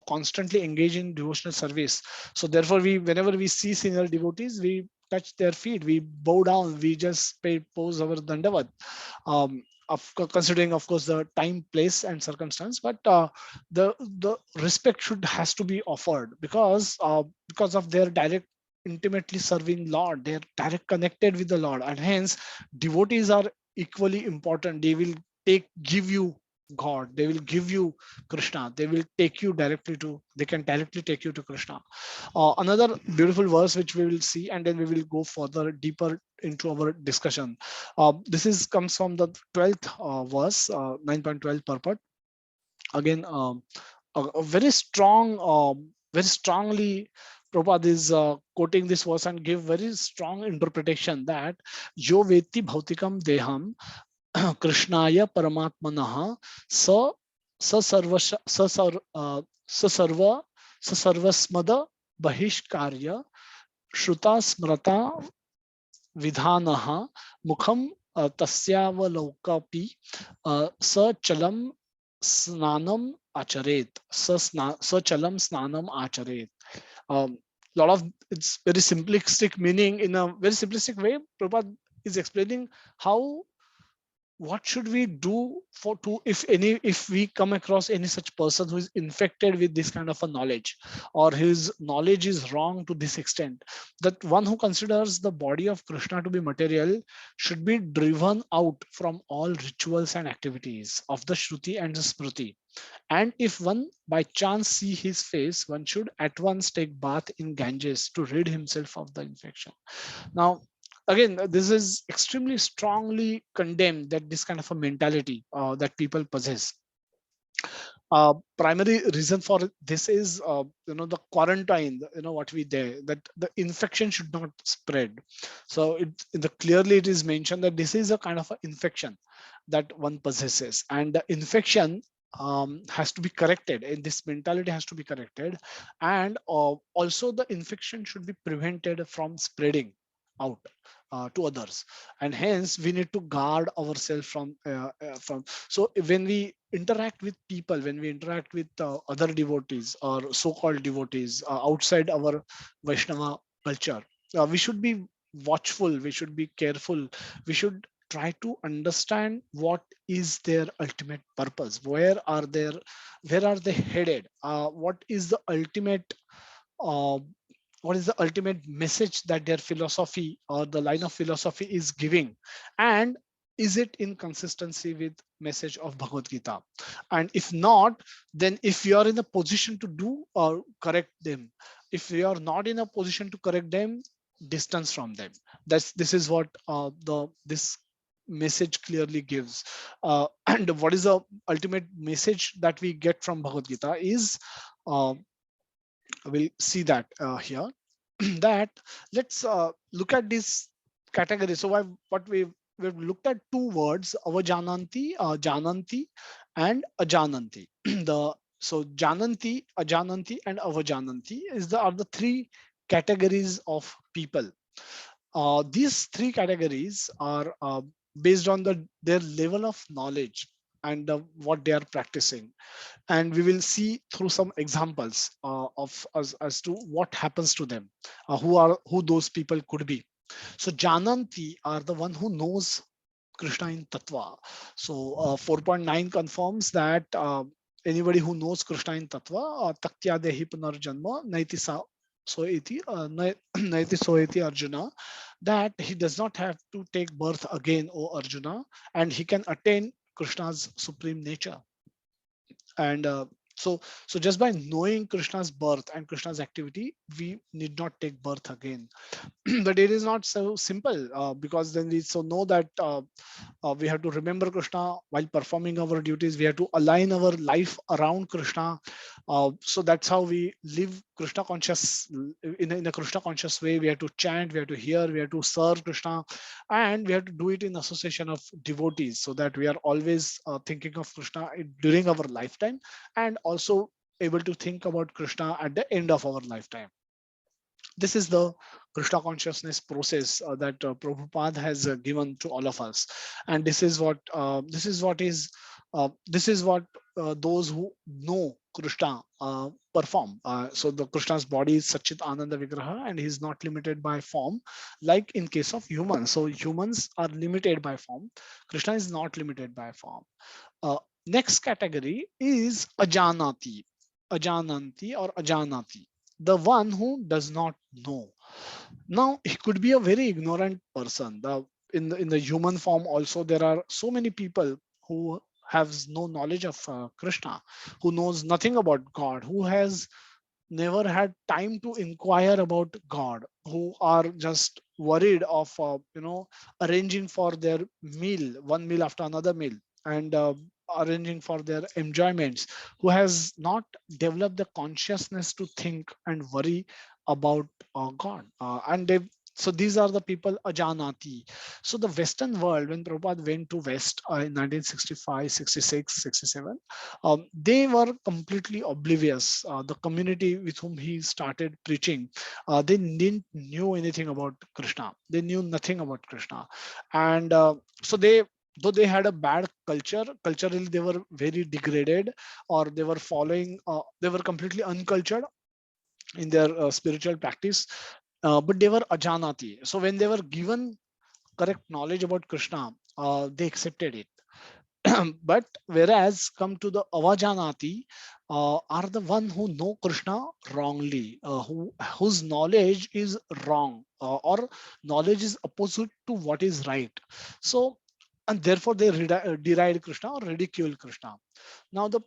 constantly engaged in devotional service? So therefore, whenever we see senior devotees, we touch their feet, we bow down, we just pose our dandavat. Considering of course the time, place and circumstance, but the respect has to be offered, because of their direct intimately serving Lord, they're direct connected with the Lord, and hence devotees are equally important. They will give you God, they will give you Krishna, they can directly take you to Krishna. Another beautiful verse which we will see, and then we will go further deeper into our discussion. This is comes from the 12th verse, 9.12 purport. Again, a very very strongly, Prabhupada is quoting this verse and give very strong interpretation that yo veti bhautikam deham krishnaya paramatmanah sa sa sarva sa sarva sa sarvasmada bahishkarya shruta smrata vidhanaha mukham tasyavalokapi sachalam snanam acharet sachalam snanam acharet. Lot of, it's very simplistic meaning. In a very simplistic way, Prabhupada is explaining how, what should we do if we come across any such person who is infected with this kind of a knowledge, or his knowledge is wrong to this extent, that one who considers the body of Krishna to be material should be driven out from all rituals and activities of the Shruti and the Smriti. And if one by chance see his face, one should at once take bath in Ganges to rid himself of the infection. Now, again, this is extremely strongly condemned, that this kind of a mentality that people possess. Primary reason for this is, the quarantine, what we there, that the infection should not spread. So clearly it is mentioned that this is a kind of an infection that one possesses, and the infection has to be corrected, and this mentality has to be corrected, and also the infection should be prevented from spreading. out to others, and hence we need to guard ourselves from. So when we interact with people, when we interact with other devotees or so-called devotees outside our Vaishnava culture, we should be watchful, we should be careful, we should try to understand what is their ultimate purpose, where are they headed, what is the ultimate uh, message that their philosophy or the line of philosophy is giving, and is it in consistency with message of Bhagavad Gita? And if not, then if you are in a position to do or correct them, if you are not in a position to correct them, distance from them. This is what the this message clearly gives. And what is the ultimate message that we get from Bhagavad Gita is, uh, we'll see that here. That let's look at this category. So what we've looked at two words, avajananti, jananti, and ajananti. The so jananti, ajananti, and avajananti are the three categories of people. These three categories are based on their level of knowledge and what they are practicing, and we will see through some examples of as to what happens to them, who those people could be. So jananti are the one who knows Krishna in tattva. So 4.9 confirms that anybody who knows Krishna in tattva, taktya dehi punarjanma naiti sa soeti naiti soeti Arjuna, that he does not have to take birth again, O Arjuna, and he can attain Krishna's supreme nature. And so just by knowing Krishna's birth and Krishna's activity, we need not take birth again. But it is not so simple, because then we so know that we have to remember Krishna while performing our duties. We have to align our life around Krishna. So that's how we live Krishna conscious, in a Krishna conscious way. We have to chant, we have to hear, we have to serve Krishna, and we have to do it in association of devotees, so that we are always thinking of Krishna during our lifetime, and also able to think about Krishna at the end of our lifetime. This is the Krishna consciousness process that Prabhupada has given to all of us, and this is what those who know Krishna perform. So the Krishna's body is Satchit Ananda Vigraha, and he is not limited by form, like in case of humans. So humans are limited by form. Krishna is not limited by form. Next category is Ajanati, Ajananti or Ajanati, the one who does not know. Now, he could be a very ignorant person. In the human form also, there are so many people who has no knowledge of Krishna, who knows nothing about God, who has never had time to inquire about God, who are just worried of arranging for their meal, one meal after another meal, and arranging for their enjoyments, who has not developed the consciousness to think and worry about God. And they So these are the people ajanati. So the Western world, when Prabhupada went to West in 1965, 66, 67, they were completely oblivious. The community with whom he started preaching, they didn't knew anything about Krishna. They knew nothing about Krishna, and so they. Though they had a bad culture, culturally they were very degraded, or they were following. They were completely uncultured in their spiritual practice, but they were ajanati. So when they were given correct knowledge about Krishna, they accepted it. But whereas come to the avajanati, are the one who know Krishna wrongly, whose knowledge is wrong, or knowledge is opposite to what is right. So and therefore they deride Krishna or ridicule Krishna. Now the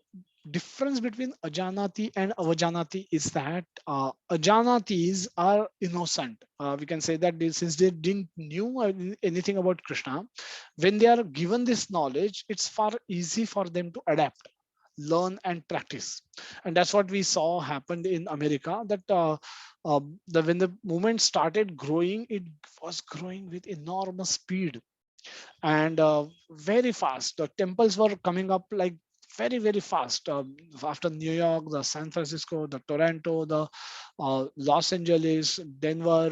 difference between ajanati and avajanati is that ajanatis are innocent. We can say that since they didn't knew anything about Krishna, when they are given this knowledge, it's far easy for them to adapt, learn, and practice. And that's what we saw happened in America. That when the movement started growing, it was growing with enormous speed and very fast. The temples were coming up like very fast. After New York, the San Francisco, the Toronto, the Los Angeles, Denver,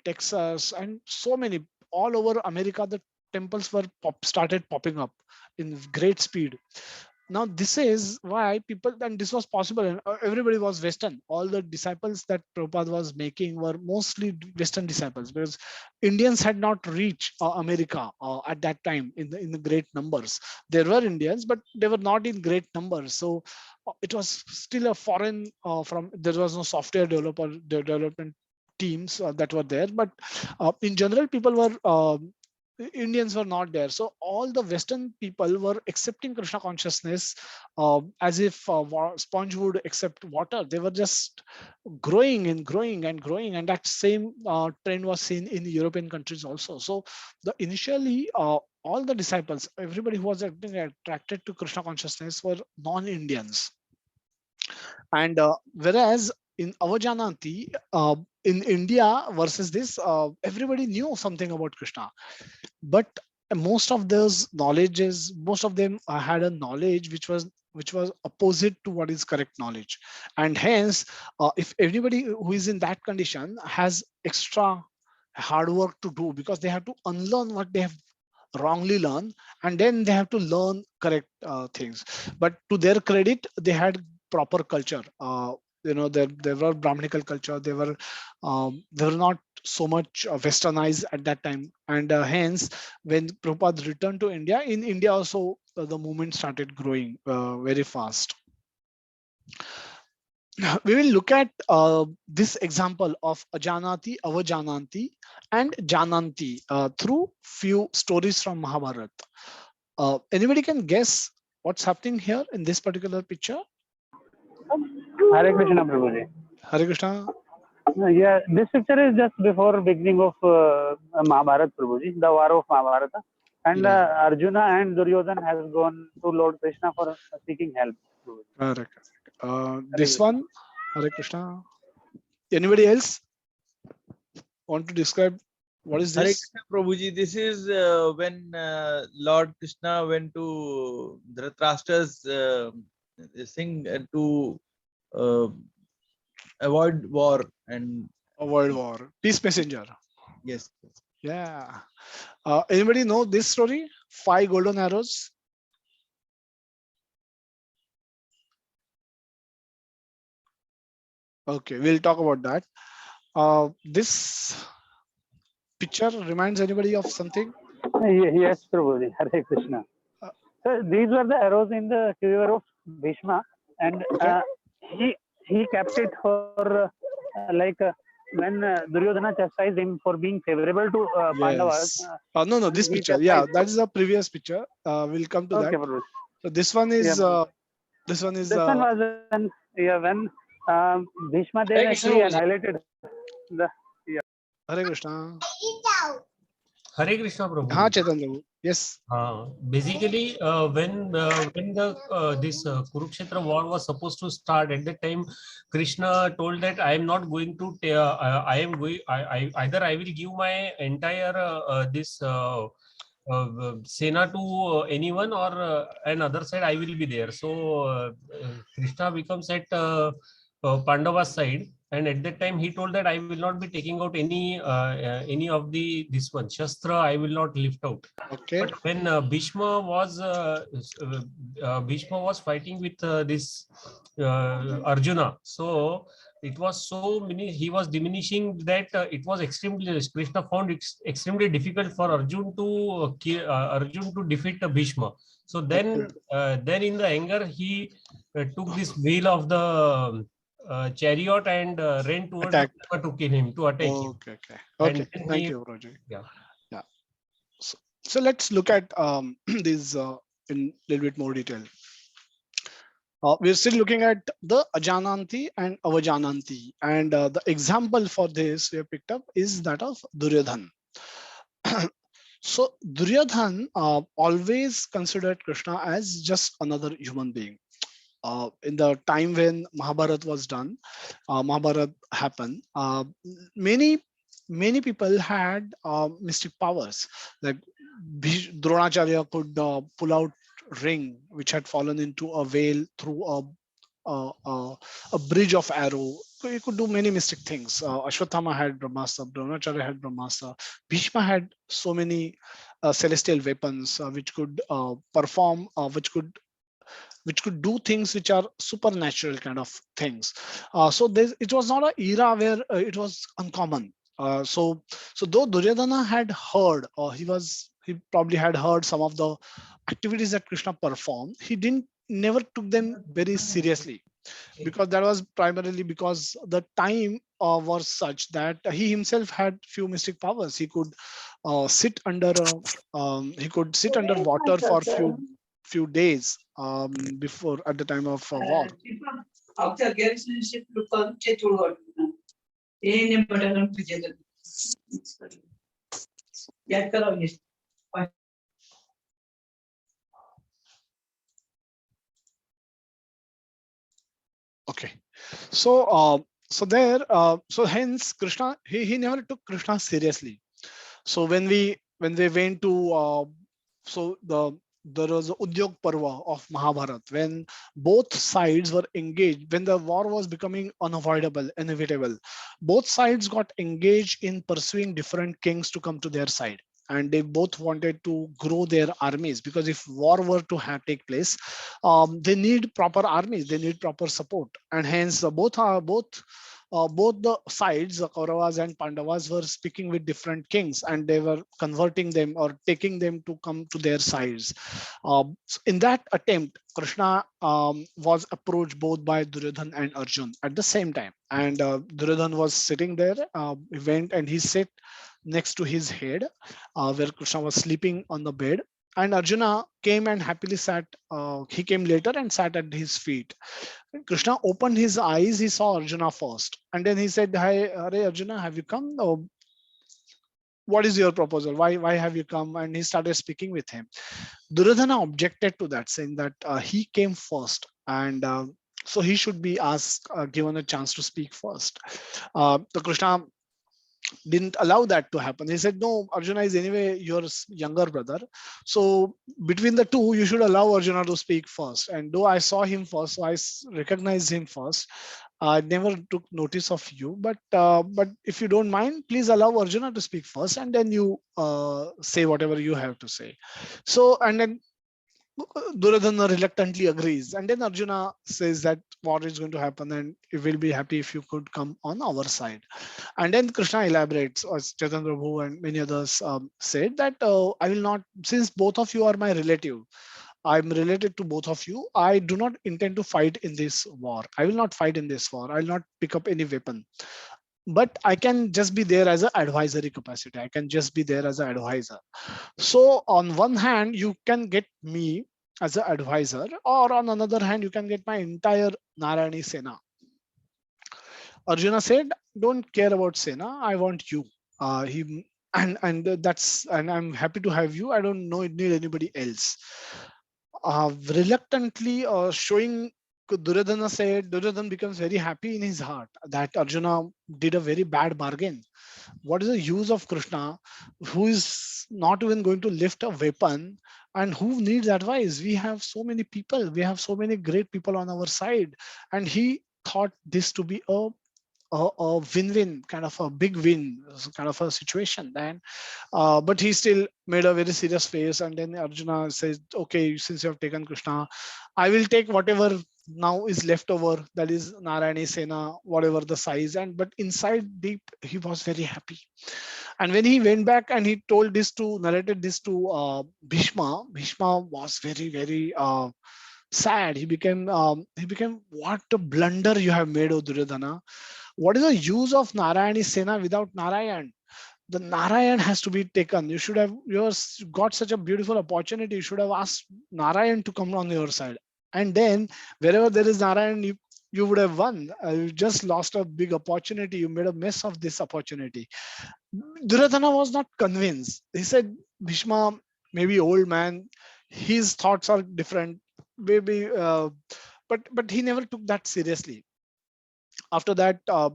Texas, and so many all over America. The temples were started popping up in great speed. Now this is why people, and this was possible, and everybody was Western. All the disciples that Prabhupada was making were mostly Western disciples, because Indians had not reached America at that time in the great numbers. There were Indians, but they were not in great numbers. So it was still a foreign from. There was no software development teams that were there, but in general, people were. Indians were not there. So all the Western people were accepting Krishna consciousness as if sponge would accept water. They were just growing and growing and growing. And that same trend was seen in European countries also. So the initially, all the disciples, everybody who was being attracted to Krishna consciousness were non-Indians. And whereas in Avajananti, in India versus this, everybody knew something about Krishna, but most of those knowledges, most of them had a knowledge which was opposite to what is correct knowledge. And hence, if everybody who is in that condition has extra hard work to do, because they have to unlearn what they have wrongly learned, and then they have to learn correct things. But to their credit, they had proper culture. There were Brahminical culture. They were not so much westernized at that time. And hence, when Prabhupada returned to India, in India also the movement started growing very fast. We will look at this example of Ajanati, Avajananti, and Jananti through few stories from Mahabharata. Anybody can guess what's happening here in this particular picture? Hare Krishna, Prabhuji. Hare Krishna. Yeah, this picture is just before beginning of Mahabharata, Prabhuji, the war of Mahabharata. And Yeah. Arjuna and Duryodhan has gone to Lord Krishna for seeking help. Correct. This one, Hare Krishna. Anybody else want to describe what is Hare this? Krishna Prabhuji, this is when Lord Krishna went to Dhritarashtra's thing to avoid war and A world war. Peace messenger. yes. Yeah. Anybody know this story? 5 golden arrows. Okay, we'll talk about that. This picture reminds anybody of something? Yes, Prabhuji, Hare Krishna. Uh, So these were the arrows in the quiver of Bhishma, and Okay. he kept it for when Duryodhana chastised him for being favorable to Pandavas. Yes. No, this He picture. Yeah, chastised. that is a previous picture. We'll come to Okay, that. Prabhuji. So this one is. Yeah, This one is. this one was when Bhishma Hare Dev Krishna actually Prabhuji. annihilated the. Hare Krishna. Hare Krishna Prabhu. Ha, Chetan Prabhu. Yes. Basically, when the this Kurukshetra war was supposed to start, at that time, Krishna told that I am not going to. I am going. Either I will give my entire this. Sena to anyone, or another side I will be there. So Krishna becomes at Pandava's side, and at that time he told that I will not be taking out any of the this one Shastra. I will not lift out. Okay. But when Bhishma was fighting with this Arjuna, so it was so many. He was diminishing that it was extremely. Krishna found it extremely difficult for Arjun to defeat Bhishma. So then, in the anger, he took this wheel of the chariot and ran towards Attack. Bhishma to kill him, to attack him. Okay. And Okay. then Thank you, Roger. Yeah. Yeah. So let's look at these in a little bit more detail. We're still looking at the Ajananti and Avajananti, and the example for this we have picked up is that of Duryodhan. So Duryodhan always considered Krishna as just another human being. In the time when Mahabharata was done, Mahabharata happened, many people had mystic powers. Like Dronacharya could pull out ring which had fallen into a veil through a bridge of arrow. So he could do many mystic things. Ashwatthama had Brahmastra, Dronacharya had Brahmastra, Bhishma had so many celestial weapons which could perform, which could do things which are supernatural kind of things. So it was not an era where it was uncommon. So though Duryodhana had heard, or he probably had heard some of the activities that Krishna performed, he didn't never took them very seriously, because that was primarily because the time was such that he himself had few mystic powers. He could sit under water for few days before at the time of war. Okay, so hence Krishna, he never took Krishna seriously. So when they went to so there was a Udyog Parva of Mahabharat, when both sides were engaged, when the war was becoming unavoidable, inevitable, both sides got engaged in pursuing different kings to come to their side. And they both wanted to grow their armies, because if war were to take place, they need proper armies, they need proper support, and hence both the sides, the Kauravas and Pandavas, were speaking with different kings, and they were converting them or taking them to come to their sides. So in that attempt, Krishna was approached both by Duryodhan and Arjun at the same time. And Duryodhan was sitting there. He went and he sat next to his head, where Krishna was sleeping on the bed. And Arjuna came and happily sat. He came later and sat at his feet. Krishna opened his eyes, he saw Arjuna first, and then he said, "Hi, Hare Arjuna, have you come? Oh, what is your proposal? Why have you come?" And he started speaking with him. Duryodhana objected to that, saying that he came first, and so he should be asked, given a chance to speak first. So Krishna didn't allow that to happen. He said, "No, Arjuna is anyway your younger brother. So between the two, you should allow Arjuna to speak first. And though I saw him first, so I recognized him first. I never took notice of you. But if you don't mind, please allow Arjuna to speak first, and then you say whatever you have to say." So, and then Duryodhana reluctantly agrees, and then Arjuna says that war is going to happen, and we will be happy if you could come on our side. And then Krishna elaborates, as Chaitanya Prabhu and many others said, that I will not, since both of you are my relative, I'm related to both of you, I do not intend to fight in this war. I will not fight in this war. I will not pick up any weapon. But I can just be there as an advisory capacity. I can just be there as an advisor. So on one hand, you can get me as an advisor, or on another hand, you can get my entire Narayani Sena. Arjuna said, "Don't care about Sena. I want you." And I'm happy to have you. I don't need anybody else. Reluctantly showing, Duryodhana becomes very happy in his heart that Arjuna did a very bad bargain. What is the use of Krishna, who is not even going to lift a weapon, and who needs advice? We have so many people, we have so many great people on our side. And he thought this to be a win-win, kind of a big win, kind of a situation. Then but he still made a very serious face, and then Arjuna says, "Okay, since you have taken Krishna, I will take whatever now is left over, that is Narayani Sena, whatever the size." And but inside deep, he was very happy. And when he went back and he narrated this to Bhishma was very sad. He became, "What a blunder you have made, O Duryodhana. What is the use of Narayani Sena without Narayan? The Narayan has to be taken. You have got such a beautiful opportunity. You should have asked Narayan to come on your side. And then wherever there is Narayan, you would have won. You just lost a big opportunity. You made a mess of this opportunity." Duryodhana was not convinced. He said, "Bhishma, maybe old man, his thoughts are different. Maybe, but he never took that seriously. After that, the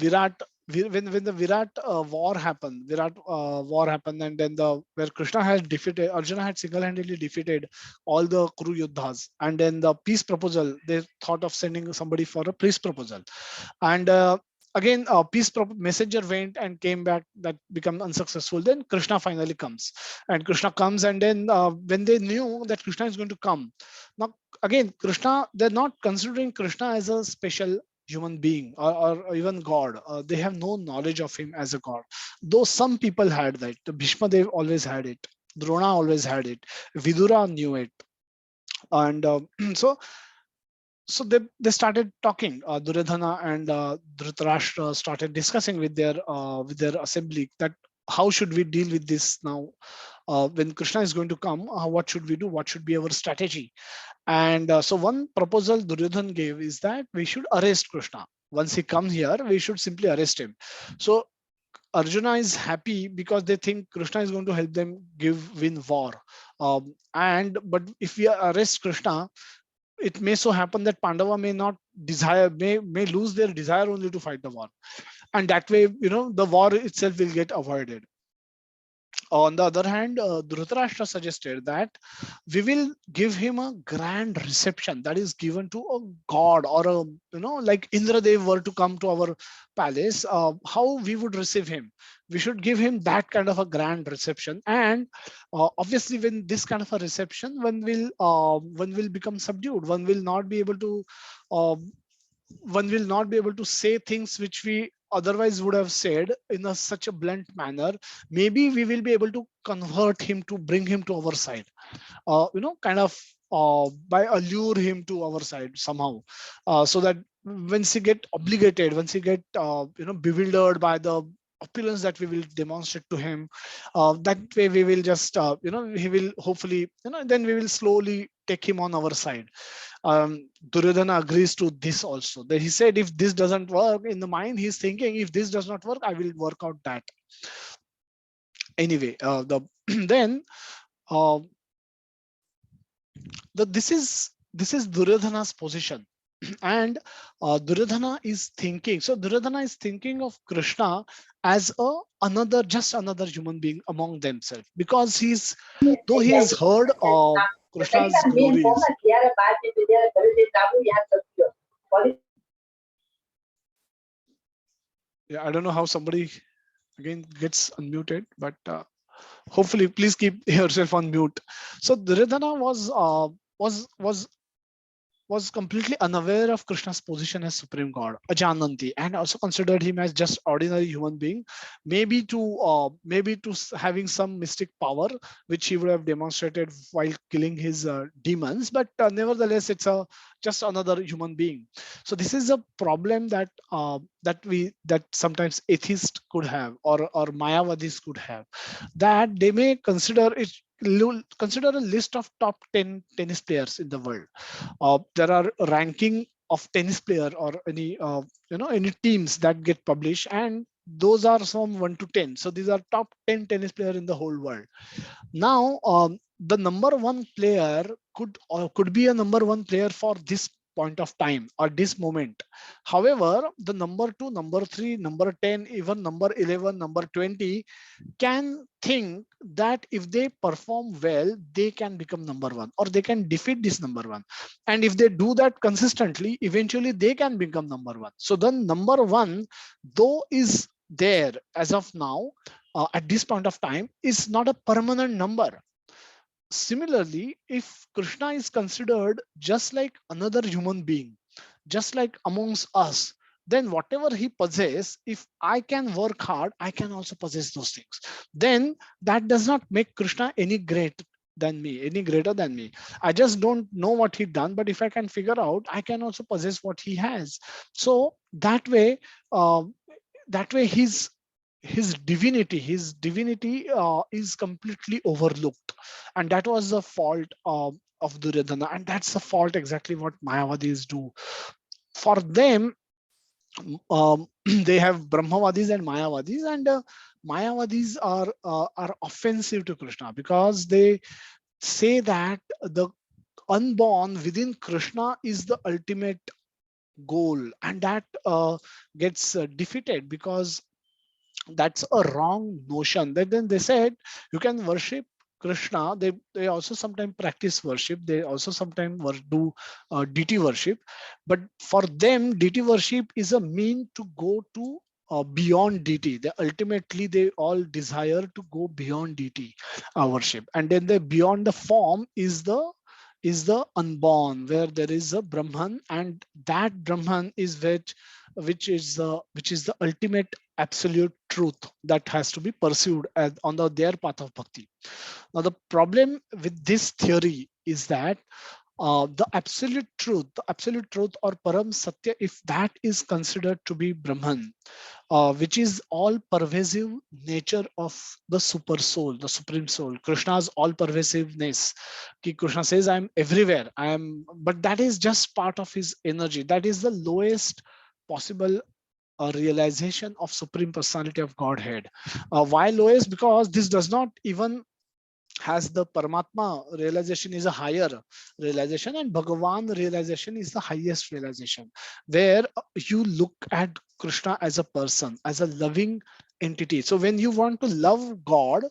Virat when the Virat war happened, and then where Krishna had defeated, Arjuna had single-handedly defeated all the Kuru Yuddhas, and then the peace proposal, they thought of sending somebody for a peace proposal, and again messenger went and came back, that become unsuccessful. Then Krishna finally comes, and then when they knew that Krishna is going to come, now again Krishna, they're not considering Krishna as a special human being, or even God. They have no knowledge of him as a God, though some people had that. The Bhishma Dev always had it, Drona always had it, Vidura knew it, and so they started talking. Duryodhana and Dhritarashtra started discussing with their assembly, that how should we deal with this now, when Krishna is going to come, what should we do, what should be our strategy. And so one proposal Duryodhan gave is that we should arrest Krishna. Once he comes here, we should simply arrest him. So Arjuna is happy because they think Krishna is going to help them win war. But if we arrest Krishna, it may so happen that Pandava may not desire, may lose their desire only to fight the war, and that way, the war itself will get avoided. On the other hand, Dhritarashtra suggested that we will give him a grand reception that is given to a god, or like Indradev were to come to our palace, how we would receive him. We should give him that kind of a grand reception, and obviously, when this kind of a reception, one will become subdued. Uh, one will not be able to say things which we otherwise would have said in such a blunt manner. Maybe we will be able to convert him, to bring him to our side, kind of by allure him to our side somehow, so that once he get obligated, once he get bewildered by the opulence that we will demonstrate to him, that way we will just he will hopefully, then we will slowly take him on our side. Duryodhana agrees to this also. That he said, if this doesn't work, in the mind he's thinking, if this does not work, I will work out that. Anyway, then this is Duryodhana's position. And Duryodhana is thinking. So Duryodhana is thinking of Krishna as just another human being among themselves, because though he has heard of Krishna's glories. Yeah, I don't know how somebody again gets unmuted, but hopefully, please keep yourself on mute. So Duryodhana was completely unaware of Krishna's position as Supreme God, Ajananti, and also considered him as just ordinary human being, maybe to having some mystic power which he would have demonstrated while killing his demons, but nevertheless, it's just another human being. So this is a problem that sometimes atheists could have, or Mayavadis could have, that they may consider a list of top 10 tennis players in the world. There are ranking of tennis player, or any teams that get published, and those are from 1 to 10. So these are top 10 tennis player in the whole world. Now, the number one player could be a number one player for this point of time or this moment. However, the number 2, number 3, number 10, even number 11, number 20 can think that if they perform well, they can become number one, or they can defeat this number one. And if they do that consistently, eventually they can become number one. So the number one, though is there as of now, at this point of time, is not a permanent number. Similarly, if Krishna is considered just like another human being, just like amongst us, then whatever he possesses, if I can work hard, I can also possess those things. Then that does not make Krishna any greater than me. I just don't know what he done, but if I can figure out, I can also possess what he has. So that way his divinity is completely overlooked, and that was the fault of Duryodhana, and that's the fault exactly what Mayavadis do. For them, they have Brahmavadis and Mayavadis, and Mayavadis are offensive to Krishna, because they say that the unborn within Krishna is the ultimate goal, and that gets defeated because that's a wrong notion. Then they said you can worship Krishna. They also sometimes practice worship. They also sometimes do deity worship, but for them deity worship is a mean to go to beyond deity. They ultimately they all desire to go beyond deity worship, and then the beyond the form is the unborn, where there is a Brahman, and that Brahman is which is the ultimate absolute truth that has to be pursued as on their path of bhakti. Now the problem with this theory is that the absolute truth or param satya, if that is considered to be Brahman, which is all pervasive nature of the super soul, the supreme soul, Krishna's all pervasiveness. Krishna says, I am everywhere. But that is just part of his energy. That is the lowest possible realization of supreme personality of Godhead. Why lowest? Because this does not even has the Paramatma realization is a higher realization, and Bhagavan realization is the highest realization, where you look at Krishna as a person, as a loving entity. So when you want to love God,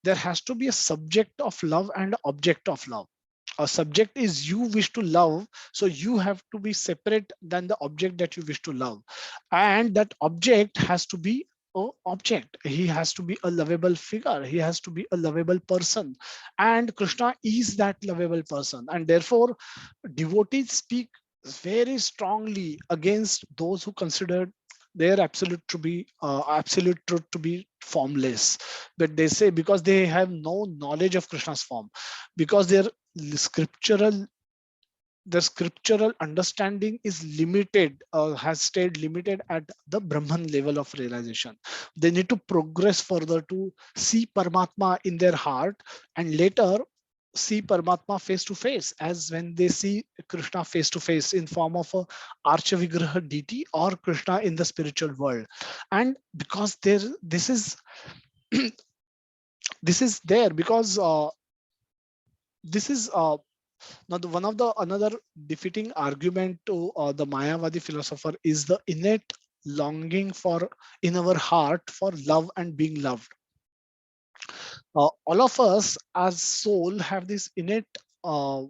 there has to be a subject of love and object of love. A subject is you wish to love, so you have to be separate than the object that you wish to love, and that object has to be a object. He has to be a lovable figure, he has to be a lovable person, and Krishna is that lovable person. And therefore devotees speak very strongly against those who consider their absolute truth to be formless. But they say because they have no knowledge of Krishna's form, because scriptural their scriptural understanding is limited, has stayed limited at the Brahman level of realization. They need to progress further to see Paramatma in their heart, and later see Paramatma face to face, as when they see Krishna face to face in form of a Archavigraha deity or Krishna in the spiritual world. And because this is this is there because this is now, one of the another defeating argument to the Mayavadi philosopher is the innate longing for in our heart for love and being loved. All of us as soul have this uh,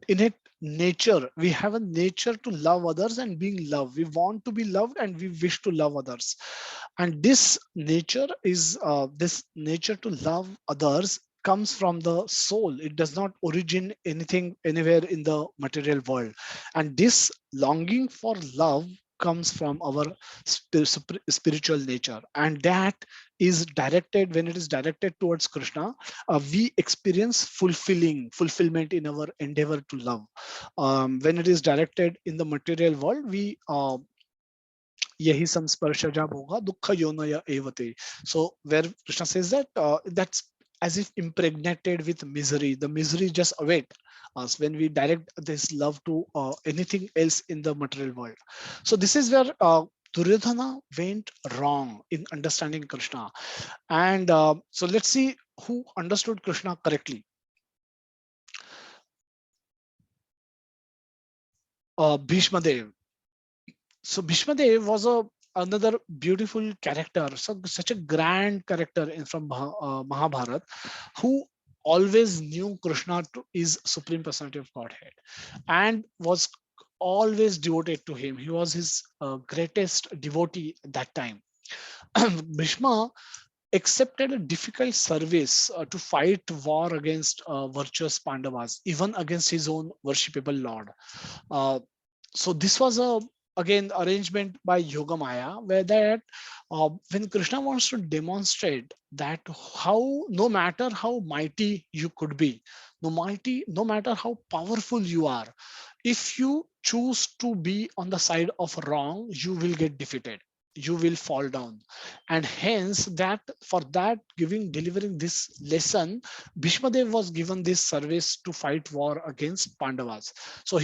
innate nature. We have a nature to love others and being loved. We want to be loved and we wish to love others. And this nature to love others comes from the soul. It does not origin anything anywhere in the material world. And this longing for love comes from our spiritual nature, and that is directed, when it is directed towards Krishna, we experience fulfillment in our endeavor to love. When it is directed in the material world, we yahi samsparsha jab hoga dukha yonaya evate. So where Krishna says that that's as if impregnated with misery. The misery just await us when we direct this love to anything else in the material world. So this is where Duryodhana went wrong in understanding Krishna. And so let's see who understood Krishna correctly. Bhishma Dev. So Bhishma Dev was another beautiful character, such a grand character from Mahabharata, who always knew Krishna is Supreme Personality of Godhead and was always devoted to him. He was his greatest devotee at that time. Bhishma accepted a difficult service to fight war against virtuous Pandavas, even against his own worshipable lord. So this was a again arrangement by Yogamaya, where that when Krishna wants to demonstrate that how no matter how mighty you could be, no matter how powerful you are, if you choose to be on the side of wrong, you will get defeated, you will fall down. And hence that for that delivering this lesson, Bhishma Dev was given this service to fight war against Pandavas. So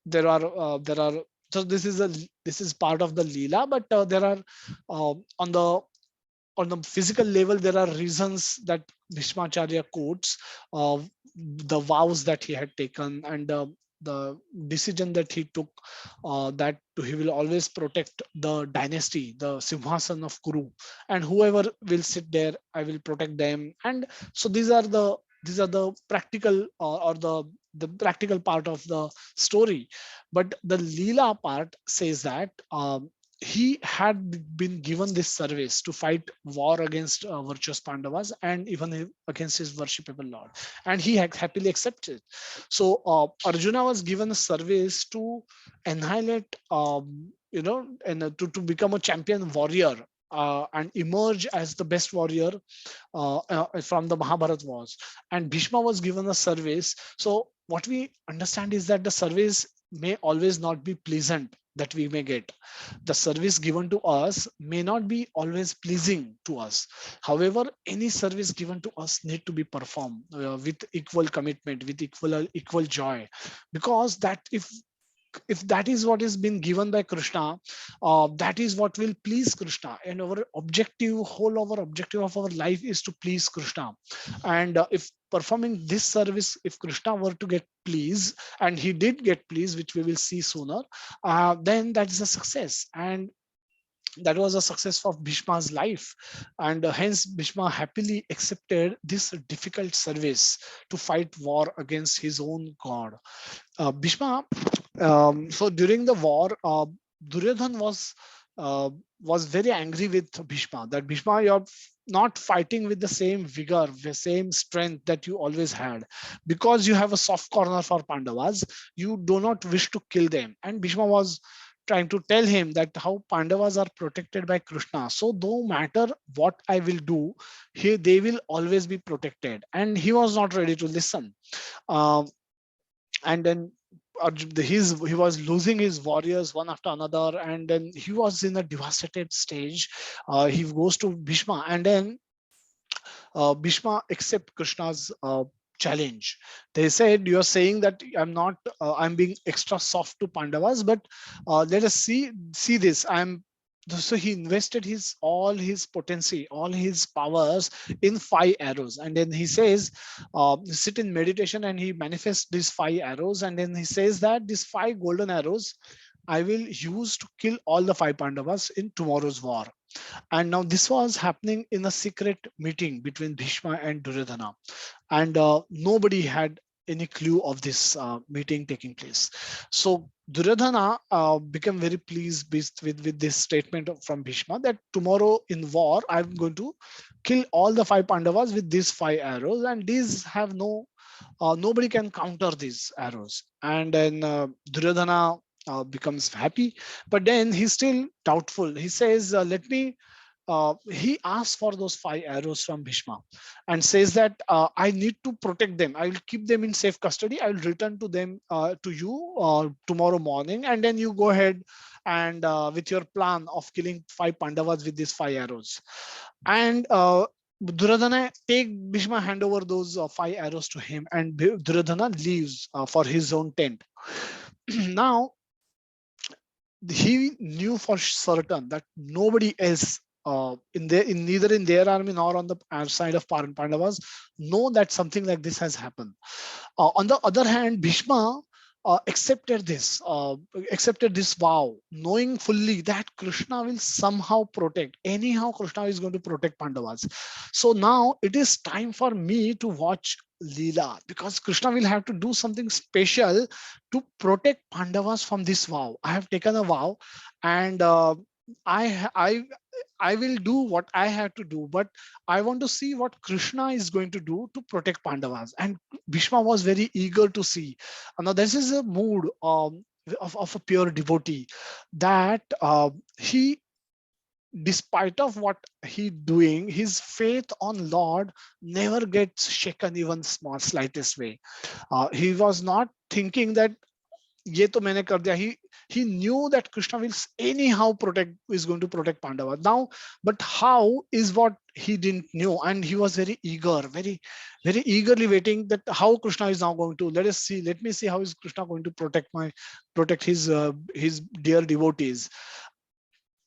there are so this is part of the Leela, but there are on the physical level, there are reasons that Bhishmacharya quotes, the vows that he had taken, and the decision that he took, that he will always protect the dynasty, the Simhasan of Kuru, and whoever will sit there, I will protect them. And so these are the practical, or the practical part of the story. But the Leela part says that he had been given this service to fight war against virtuous Pandavas and even against his worshipable lord, and he had happily accepted. So Arjuna was given a service to annihilate, and to become a champion warrior, and emerge as the best warrior from the Mahabharata wars. And Bhishma was given a service. So what we understand is that the service may always not be pleasant that we may get. The service given to us may not be always pleasing to us. However, any service given to us need to be performed with equal commitment, with equal joy, because that if that is what is been given by Krishna, that is what will please Krishna. And our objective of our life is to please Krishna. And if performing this service, if Krishna were to get pleased, and he did get pleased, which we will see sooner, then that is a success. And that was a success of Bhishma's life. And hence Bhishma happily accepted this difficult service to fight war against his own god. Bhishma, so during the war, Duryodhan was very angry with Bhishma, that Bhishma, you're not fighting with the same vigor, the same strength that you always had, because you have a soft corner for Pandavas. You do not wish to kill them. And Bhishma was trying to tell him that how Pandavas are protected by Krishna. So no matter what I will do, they will always be protected. And he was not ready to listen. And then he was losing his warriors one after another, and then he was in a devastated stage. He goes to Bhishma, and then Bhishma accept Krishna's challenge. They said, you're saying that I'm being extra soft to Pandavas, but let us see this. So he invested all his potency, all his powers in 5 arrows. And then he says, sit in meditation, and he manifests these 5 arrows. And then he says that these 5 golden arrows I will use to kill all the 5 Pandavas in tomorrow's war. And now this was happening in a secret meeting between Bhishma and Duryodhana. And nobody had any clue of this meeting taking place. So Duryodhana became very pleased with this statement from Bhishma, that tomorrow in war, I'm going to kill all the 5 Pandavas with these 5 arrows, and these have nobody can counter these arrows. And then Duryodhana becomes happy, but then he's still doubtful. He says, he asks for those 5 arrows from Bhishma and says that I need to protect them. I will keep them in safe custody. I will return to them to you tomorrow morning, and then you go ahead and with your plan of killing 5 Pandavas with these 5 arrows. And Duryodhana take Bhishma, hand over those 5 arrows to him, and Duryodhana leaves for his own tent. Now he knew for certain that nobody else neither in their army nor on the side of Pandavas know that something like this has happened. On the other hand, Bhishma accepted this vow, knowing fully that Krishna will somehow protect. Anyhow, Krishna is going to protect Pandavas. So now it is time for me to watch Leela, because Krishna will have to do something special to protect Pandavas from this vow. I have taken a vow, and I will do what I have to do, but I want to see what Krishna is going to do to protect Pandavas. And Bhishma was very eager to see. Now this is a mood of a pure devotee, that he, despite of what he doing, his faith on Lord never gets shaken even slightest way. He was not thinking that ye to maine kar diya. He knew that Krishna will anyhow is going to protect Pandava. Now, but how is what he didn't know, and he was very eager, very eagerly waiting that how Krishna is now going to. Let me see how is Krishna going to protect his dear devotees.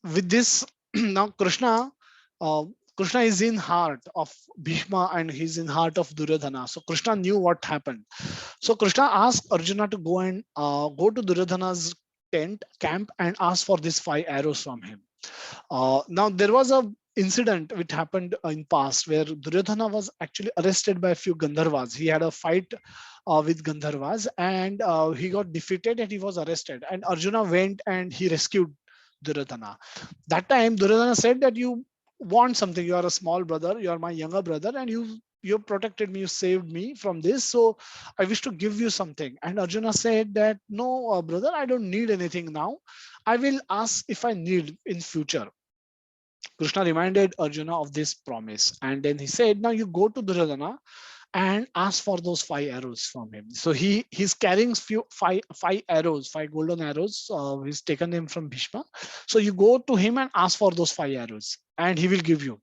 With this, now Krishna Krishna is in heart of Bhishma and he's in heart of Duryodhana. So Krishna knew what happened. So Krishna asked Arjuna to go and go to Duryodhana's tent camp and ask for these 5 arrows from him. Now there was a incident which happened in past where Duryodhana was actually arrested by a few Gandharvas. He had a fight with Gandharvas and he got defeated and he was arrested. And Arjuna went and he rescued Duryodhana. That time Duryodhana said that you want something. You are a small brother. You are my younger brother, and you protected me. You saved me from this. So I wish to give you something. And Arjuna said that no, brother, I don't need anything now. I will ask if I need in future. Krishna reminded Arjuna of this promise, and then he said, now you go to Duryodhana and ask for those 5 arrows from him. So he's carrying five arrows, 5 golden arrows. He's taken them from Bhishma. So you go to him and ask for those 5 arrows, and he will give you.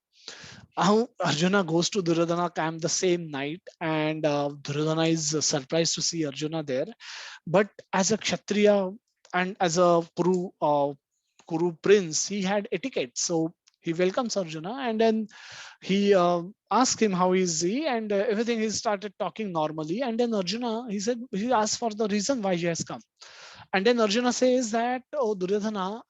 Arjuna goes to Duryodhana camp the same night, and Duryodhana is surprised to see Arjuna there. But as a Kshatriya and as a Kuru prince, he had etiquette. So he welcomes Arjuna, and then he asked him how is he, and everything. He started talking normally, and then Arjuna, he asked for the reason why he has come, and then Arjuna says that, oh Duryodhana,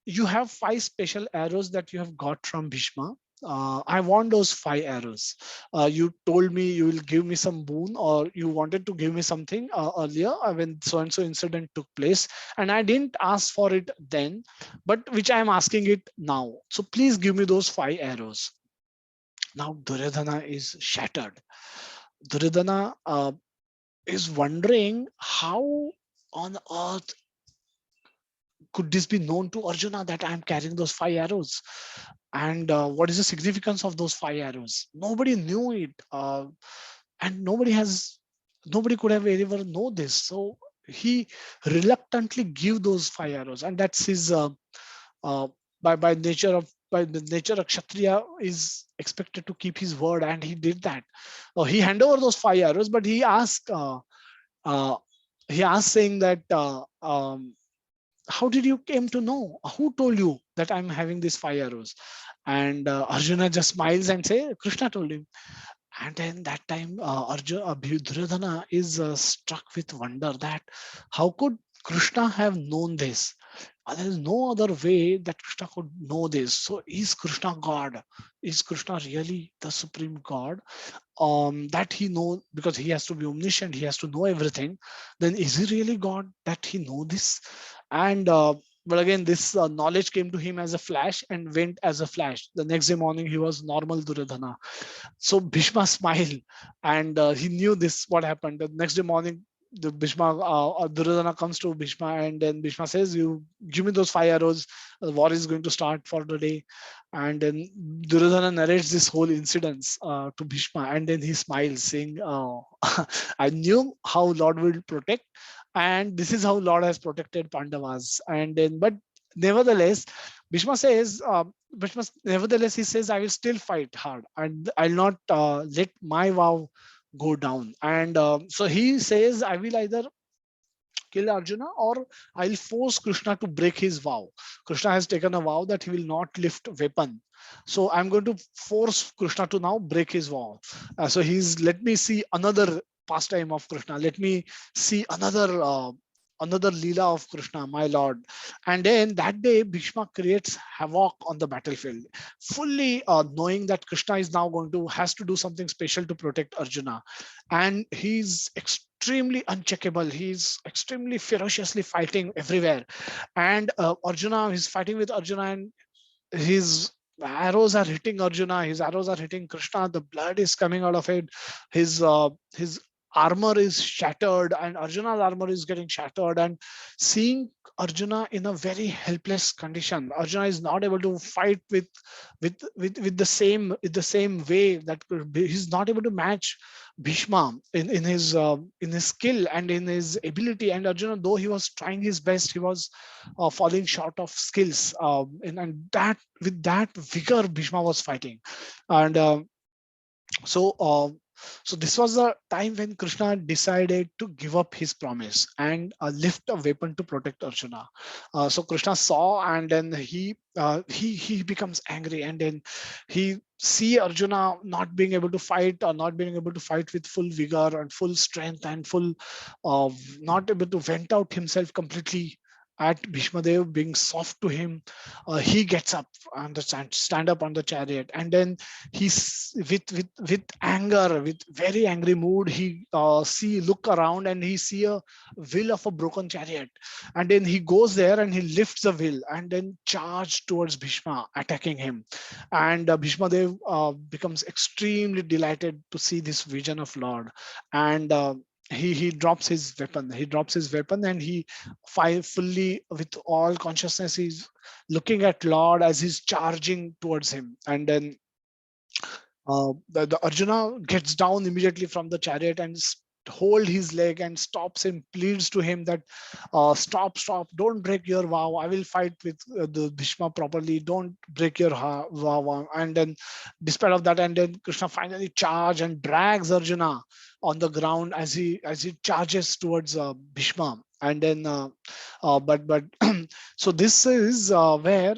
you have 5 special arrows that you have got from Bhishma. I want those 5 arrows. You told me you will give me some boon, or you wanted to give me something earlier when so and so incident took place, and I didn't ask for it then, but which I am asking it now. So please give me those 5 arrows. Now Duryodhana is shattered. Duryodhana is wondering how on earth could this be known to Arjuna that I am carrying those 5 arrows? And what is the significance of those 5 arrows? Nobody knew it. And nobody could have ever know this. So he reluctantly give those 5 arrows. And that's his, by the nature of Kshatriya is expected to keep his word. And he did that. He handed over those 5 arrows, but he asked saying that, how did you came to know? Who told you that I'm having these 5 arrows? And Arjuna just smiles and say, Krishna told him. And then that time, Duryodhana is struck with wonder that how could Krishna have known this? There is no other way that Krishna could know this. So is Krishna God? Is Krishna really the supreme God? That he know, because he has to be omniscient, he has to know everything. Then is he really God that he know this? And but again, this knowledge came to him as a flash and went as a flash. The next day morning, he was normal Duryodhana. So Bhishma smiled, and he knew this what happened. The next day morning, the Duryodhana comes to Bhishma, and then Bhishma says, "You give me those 5 arrows. The war is going to start for the day." And then Duryodhana narrates this whole incident to Bhishma, and then he smiles, saying, "Oh, I knew how Lord will protect, and this is how Lord has protected Pandavas." And then, but nevertheless, Bhishma says, nevertheless, he says, I will still fight hard and I'll not let my vow go down. And so he says, I will either kill Arjuna or I'll force Krishna to break his vow. Krishna has taken a vow that he will not lift weapon. So I'm going to force Krishna to now break his vow. So let me see another pastime of Krishna. Let me see another Leela of Krishna, my Lord. And then that day, Bhishma creates havoc on the battlefield, fully knowing that Krishna is now has to do something special to protect Arjuna. And he's extremely uncheckable. He's extremely ferociously fighting everywhere. And Arjuna is fighting with Arjuna, and his arrows are hitting Arjuna. His arrows are hitting Krishna. The blood is coming out of it. His armor is shattered, and Arjuna's armor is getting shattered. And seeing Arjuna in a very helpless condition, Arjuna is not able to fight with the same way that he's not able to match Bhishma in his skill and in his ability. And Arjuna, though he was trying his best, he was falling short of skills. And that with that vigor, Bhishma was fighting. And so So this was the time when Krishna decided to give up his promise and lift a weapon to protect Arjuna. So Krishna saw, and then he becomes angry, and then he see Arjuna not being able to fight, or not being able to fight with full vigor and full strength and full, not able to vent out himself completely at Bhishma Dev, being soft to him. He gets up and stand up on the chariot, and then he's with anger, with very angry mood, he look around, and he see a wheel of a broken chariot, and then he goes there and he lifts the wheel and then charge towards Bhishma, attacking him. And Bhishma Dev becomes extremely delighted to see this vision of Lord. And he drops his weapon. He drops his weapon, and he fully, with all consciousness, he's looking at Lord as he's charging towards him. And then the Arjuna gets down immediately from the chariot and hold his leg and stops him, pleads to him that stop, don't break your vow. I will fight with the Bhishma properly. Don't break your vow. And then, despite of that, and then Krishna finally charges and drags Arjuna on the ground as he charges towards Bhishma. And then, but so this is where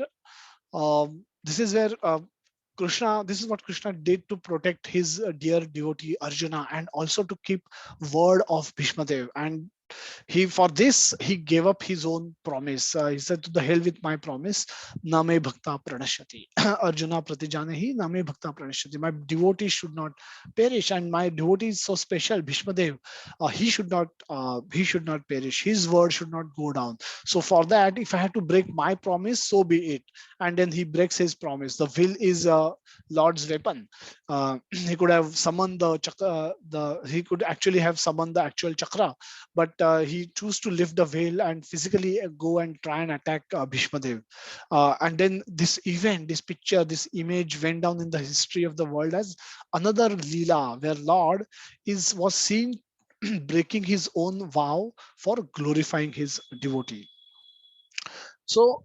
Krishna, this is what Krishna did to protect his dear devotee Arjuna, and also to keep word of Bhishma Dev. And for this he gave up his own promise. He said, to the hell with my promise. Name bhakta pranashyati. Arjuna pratijanehi name bhakta pranashyati. My devotee should not perish, and my devotee is so special, Bhishma Dev. He should not perish. His word should not go down. So for that, if I had to break my promise, so be it. And then he breaks his promise. The will is Lord's weapon. He could have summoned the chakra. He could actually have summoned the actual chakra, but he chose to lift the veil and physically go and try and attack Bhishma Dev. And then this event, this picture, this image went down in the history of the world as another Leela, where Lord was seen breaking his own vow for glorifying his devotee. So,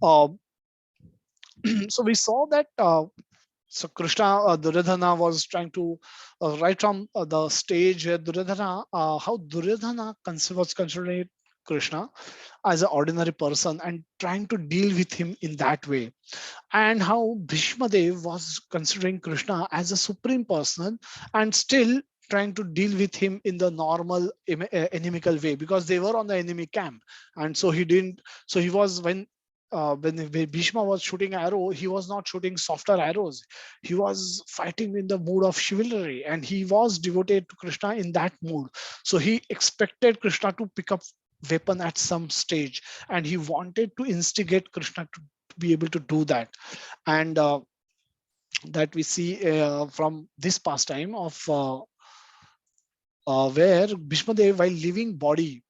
so we saw that. So Krishna, Duryodhana was trying to, right from the stage where Duryodhana, how Duryodhana was considering Krishna as an ordinary person and trying to deal with him in that way, and how Bhishma Dev was considering Krishna as a supreme person and still trying to deal with him in the normal inimical way, because they were on the enemy camp. And so he didn't. So he was, when Bhishma was shooting arrow, he was not shooting softer arrows. He was fighting in the mood of chivalry, and he was devoted to Krishna in that mood. So he expected Krishna to pick up weapon at some stage, and he wanted to instigate Krishna to be able to do that. And that we see from this pastime of where Bhishma Dev, while leaving body,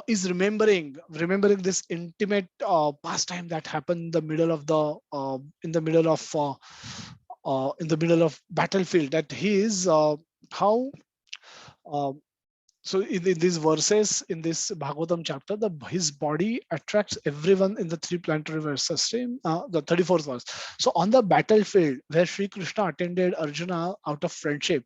is remembering this intimate pastime that happened in the middle of battlefield. That he is how. So in these verses, in this Bhagavatam chapter, his body attracts everyone in the three planetary verses, the 34th verse. So on the battlefield where Sri Krishna attended Arjuna out of friendship,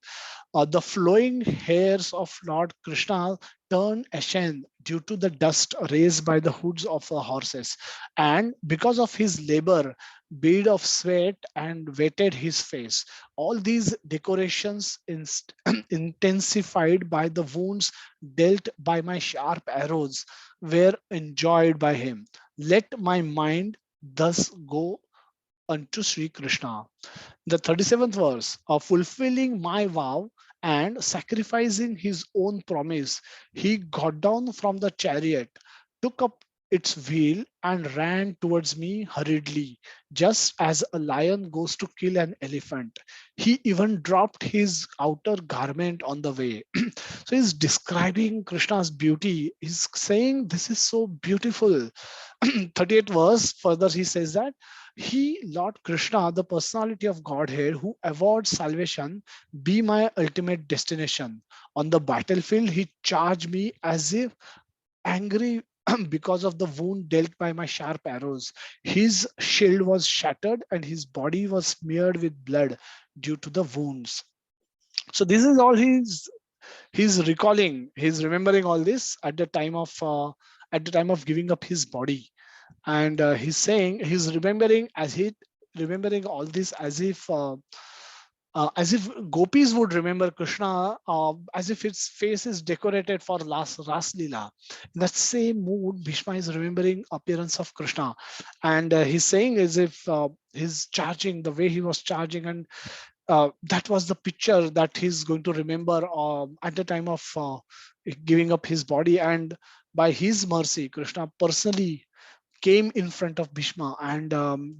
the flowing hairs of Lord Krishna turn ashen due to the dust raised by the hoods of the horses. And because of his labor, bead of sweat and wetted his face. All these decorations intensified by the wounds dealt by my sharp arrows were enjoyed by him. Let my mind thus go unto Sri Krishna. The 37th verse, of fulfilling my vow and sacrificing his own promise, he got down from the chariot, took up its wheel, and ran towards me hurriedly, just as a lion goes to kill an elephant. He even dropped his outer garment on the way. So he's describing Krishna's beauty. He's saying, this is so beautiful. 38th verse, further he says that he, Lord Krishna, the personality of Godhead who awards salvation, be my ultimate destination. On the battlefield, he charged me as if angry because of the wound dealt by my sharp arrows. His shield was shattered and his body was smeared with blood due to the wounds. So this is all he's recalling. He's remembering all this at the time of giving up his body, and he's saying he's remembering all this as if gopis would remember Krishna, as if its face is decorated for Ras Leela. In that same mood, Bhishma is remembering appearance of Krishna, and he's saying as if he's charging the way he was charging, and that was the picture that he's going to remember at the time of giving up his body. And by his mercy, Krishna personally came in front of Bhishma and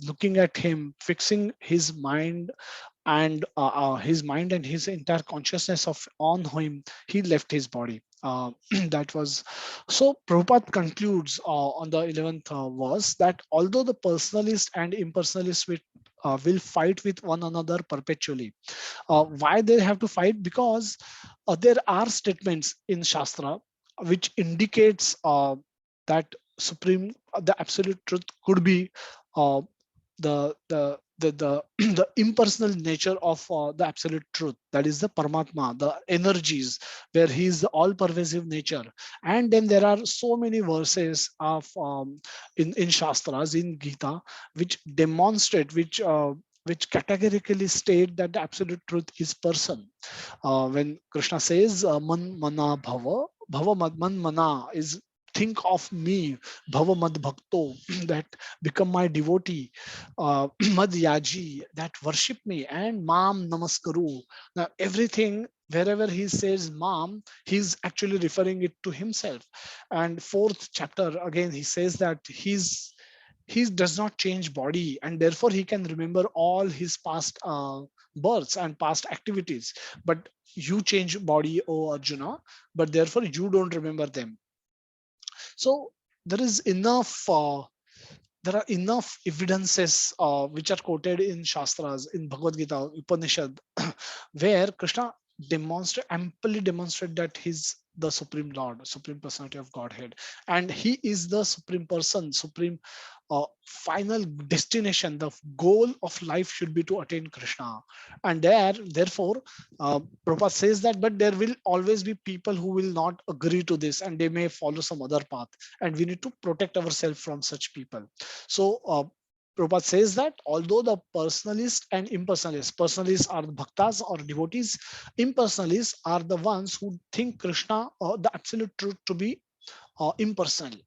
looking at him, fixing his mind and his entire consciousness of on him, he left his body. That was so. Prabhupada concludes on the 11th verse that although the personalist and impersonalist will fight with one another perpetually. Why they have to fight? Because there are statements in Shastra which indicates that supreme, the absolute truth could be uh, the the impersonal nature of the absolute truth, that is the Paramatma, the energies, where he is the all pervasive nature. And then there are so many verses of in Shastras, in Gita, which demonstrate, which categorically state that the absolute truth is person. When Krishna says man mana bhava, man mana is think of me, bhava mad bhakto, that become my devotee, mad yaji, that worship me, and mam namaskaru. Now everything, wherever he says mam, he's actually referring it to himself. And fourth chapter again he says that he does not change body, and therefore he can remember all his past births and past activities. But you change body, O Arjuna, but therefore you don't remember them. So there is enough there are enough evidences which are quoted in Shastras, in Bhagavad Gita, Upanishad, where Krishna amply demonstrate that he's the Supreme Lord, Supreme Personality of Godhead, and he is the Supreme Person, Supreme final destination. The goal of life should be to attain Krishna, and therefore, Prabhupada says that, but there will always be people who will not agree to this, and they may follow some other path, and we need to protect ourselves from such people. So Prabhupada says that although the personalists and impersonalists, personalists are the bhaktas or devotees, impersonalists are the ones who think Krishna, the absolute truth, to be impersonal.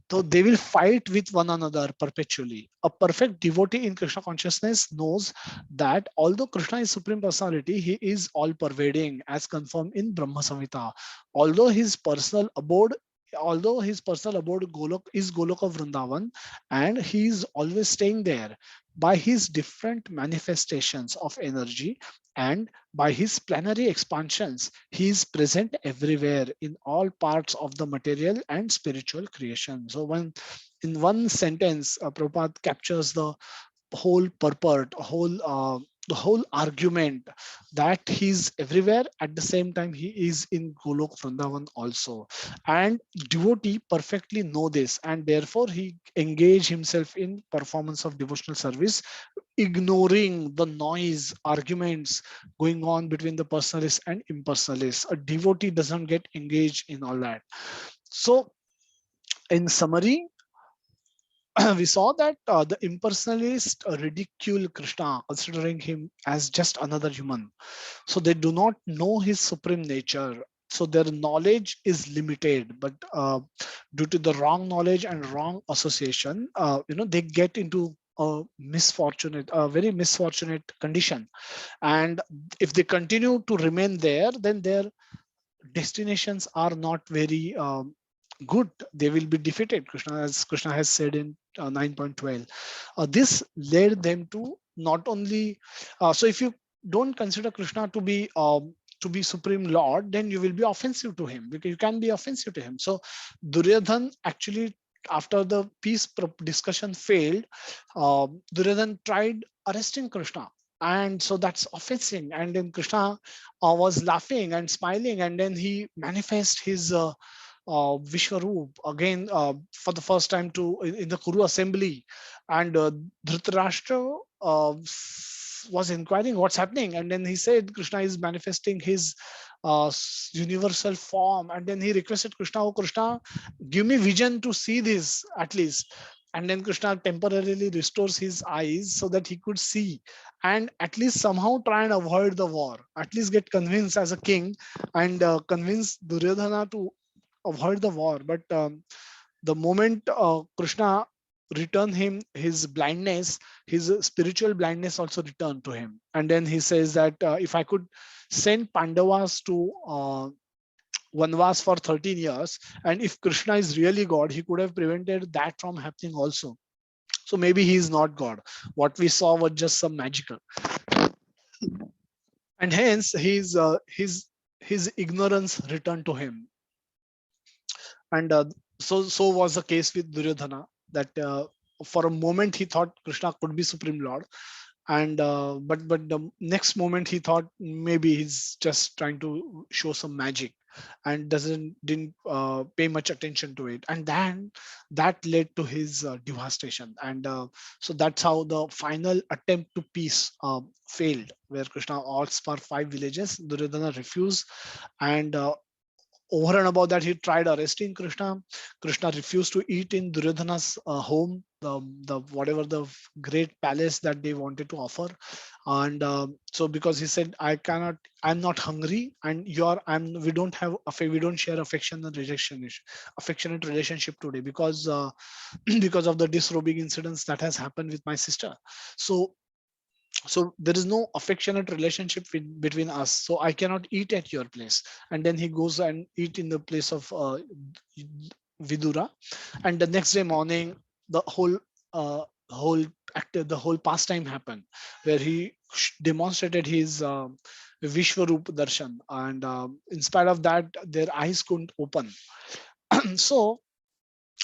So they will fight with one another perpetually. A perfect devotee in Krishna consciousness knows that although Krishna is Supreme Personality, he is all pervading, as confirmed in Brahma Samhita. Although his personal abode Golok is Golok of Vrindavan, and he is always staying there. By his different manifestations of energy and by his plenary expansions, he is present everywhere in all parts of the material and spiritual creation. So when in one sentence, Prabhupada captures the whole purport, the whole argument, that he's everywhere. At the same time, he is in Golok Vrindavan also. And devotee perfectly know this, and therefore he engage himself in performance of devotional service, ignoring the noise, arguments going on between the personalists and impersonalists. A devotee doesn't get engaged in all that. So in summary, we saw that the impersonalists ridicule Krishna, considering him as just another human. So they do not know his supreme nature. So their knowledge is limited, but due to the wrong knowledge and wrong association, they get into a very misfortunate condition. And if they continue to remain there, then their destinations are not very good. They will be defeated, as Krishna has said in 9.12. This led them to not only so if you don't consider Krishna to be Supreme Lord, then you will be offensive to him, because you can be offensive to him. So Duryodhan actually, after the peace discussion failed, Duryodhan tried arresting Krishna, and so that's offensive. And then Krishna was laughing and smiling, and then he manifests his Vishwaroop again for the first time in the Kuru assembly. And Dhritarashtra was inquiring what's happening, and then he said Krishna is manifesting his universal form, and then he requested Krishna, oh Krishna, give me vision to see this at least. And then Krishna temporarily restores his eyes so that he could see, and at least somehow try and avoid the war, at least get convinced as a king, and convince Duryodhana to avoid the war. But the moment Krishna returned him his blindness, his spiritual blindness also returned to him. And then he says that if I could send Pandavas to Vanvas for 13 years, and if Krishna is really God, he could have prevented that from happening also. So maybe he is not God. What we saw was just some magical. And hence his ignorance returned to him. And so was the case with Duryodhana, that for a moment he thought Krishna could be Supreme Lord, and but the next moment he thought maybe he's just trying to show some magic, and didn't pay much attention to it, and then that led to his devastation. And so that's how the final attempt to peace failed, where Krishna asks for 5 villages. Duryodhana refused, and over and above that, he tried arresting Krishna. Krishna refused to eat in Duryodhana's home, the whatever the great palace that they wanted to offer. And so because he said, I'm not hungry, and we don't share affectionate relationship today, because because of the disrobing incidents that has happened with my sister. So there is no affectionate relationship between us, so I cannot eat at your place. And then he goes and eat in the place of Vidura. And the next day morning, the whole pastime happened, where he demonstrated his Vishwarup darshan, and in spite of that, their eyes couldn't open. So,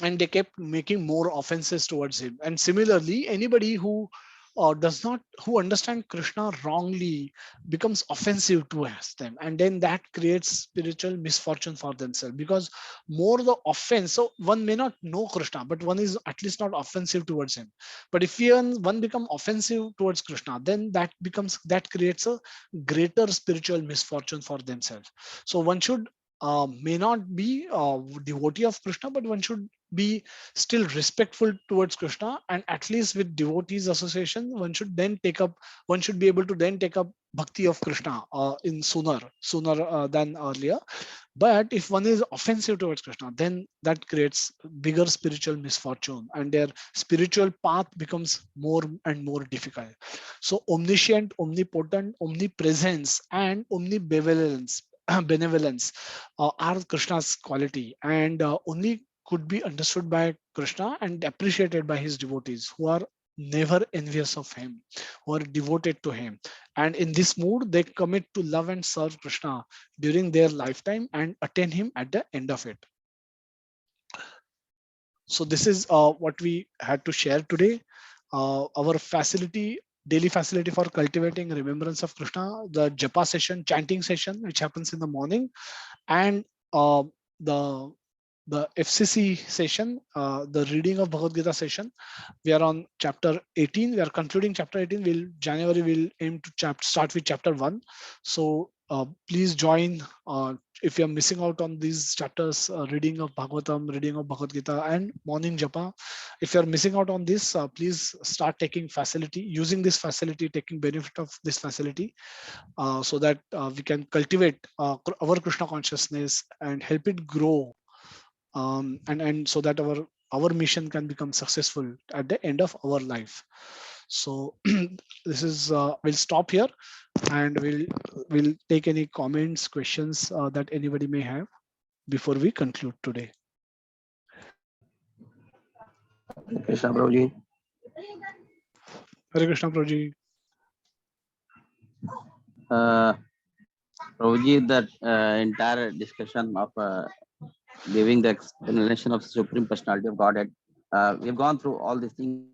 and they kept making more offenses towards him. And similarly, anybody who who understand Krishna wrongly becomes offensive towards them, and then that creates spiritual misfortune for themselves, because more the offense. So one may not know Krishna, but one is at least not offensive towards him. But if one become offensive towards Krishna, then that creates a greater spiritual misfortune for themselves. So one should may not be a devotee of Krishna, but one should be still respectful towards Krishna, and at least with devotees association, one should be able to then take up bhakti of Krishna in sooner than earlier. But if one is offensive towards Krishna, then that creates bigger spiritual misfortune, and their spiritual path becomes more and more difficult. So omniscient, omnipotent, omnipresence, and omnibenevolence are Krishna's quality, and only could be understood by Krishna and appreciated by his devotees, who are never envious of him, who are devoted to him. And in this mood, they commit to love and serve Krishna during their lifetime and attain him at the end of it. So this is what we had to share today. Our daily facility for cultivating remembrance of Krishna, the japa session, chanting session, which happens in the morning, and the FCC session, the reading of Bhagavad Gita session. We are on chapter 18. We are concluding chapter 18. January we'll aim to start with chapter 1. So please join if you are missing out on these chapters, reading of Bhagavatam, reading of Bhagavad Gita, and morning japa. If you are missing out on this, please start taking using this facility, taking benefit of this facility, so that we can cultivate our Krishna consciousness and help it grow, and so that our mission can become successful at the end of our life. So this is we'll stop here, and we'll take any comments, questions that anybody may have before we conclude today. Krishna Prabhuji. Hare Krishna Prabhuji. Prabhuji, that entire discussion of giving the explanation of Supreme Personality of Godhead, we have gone through all these things,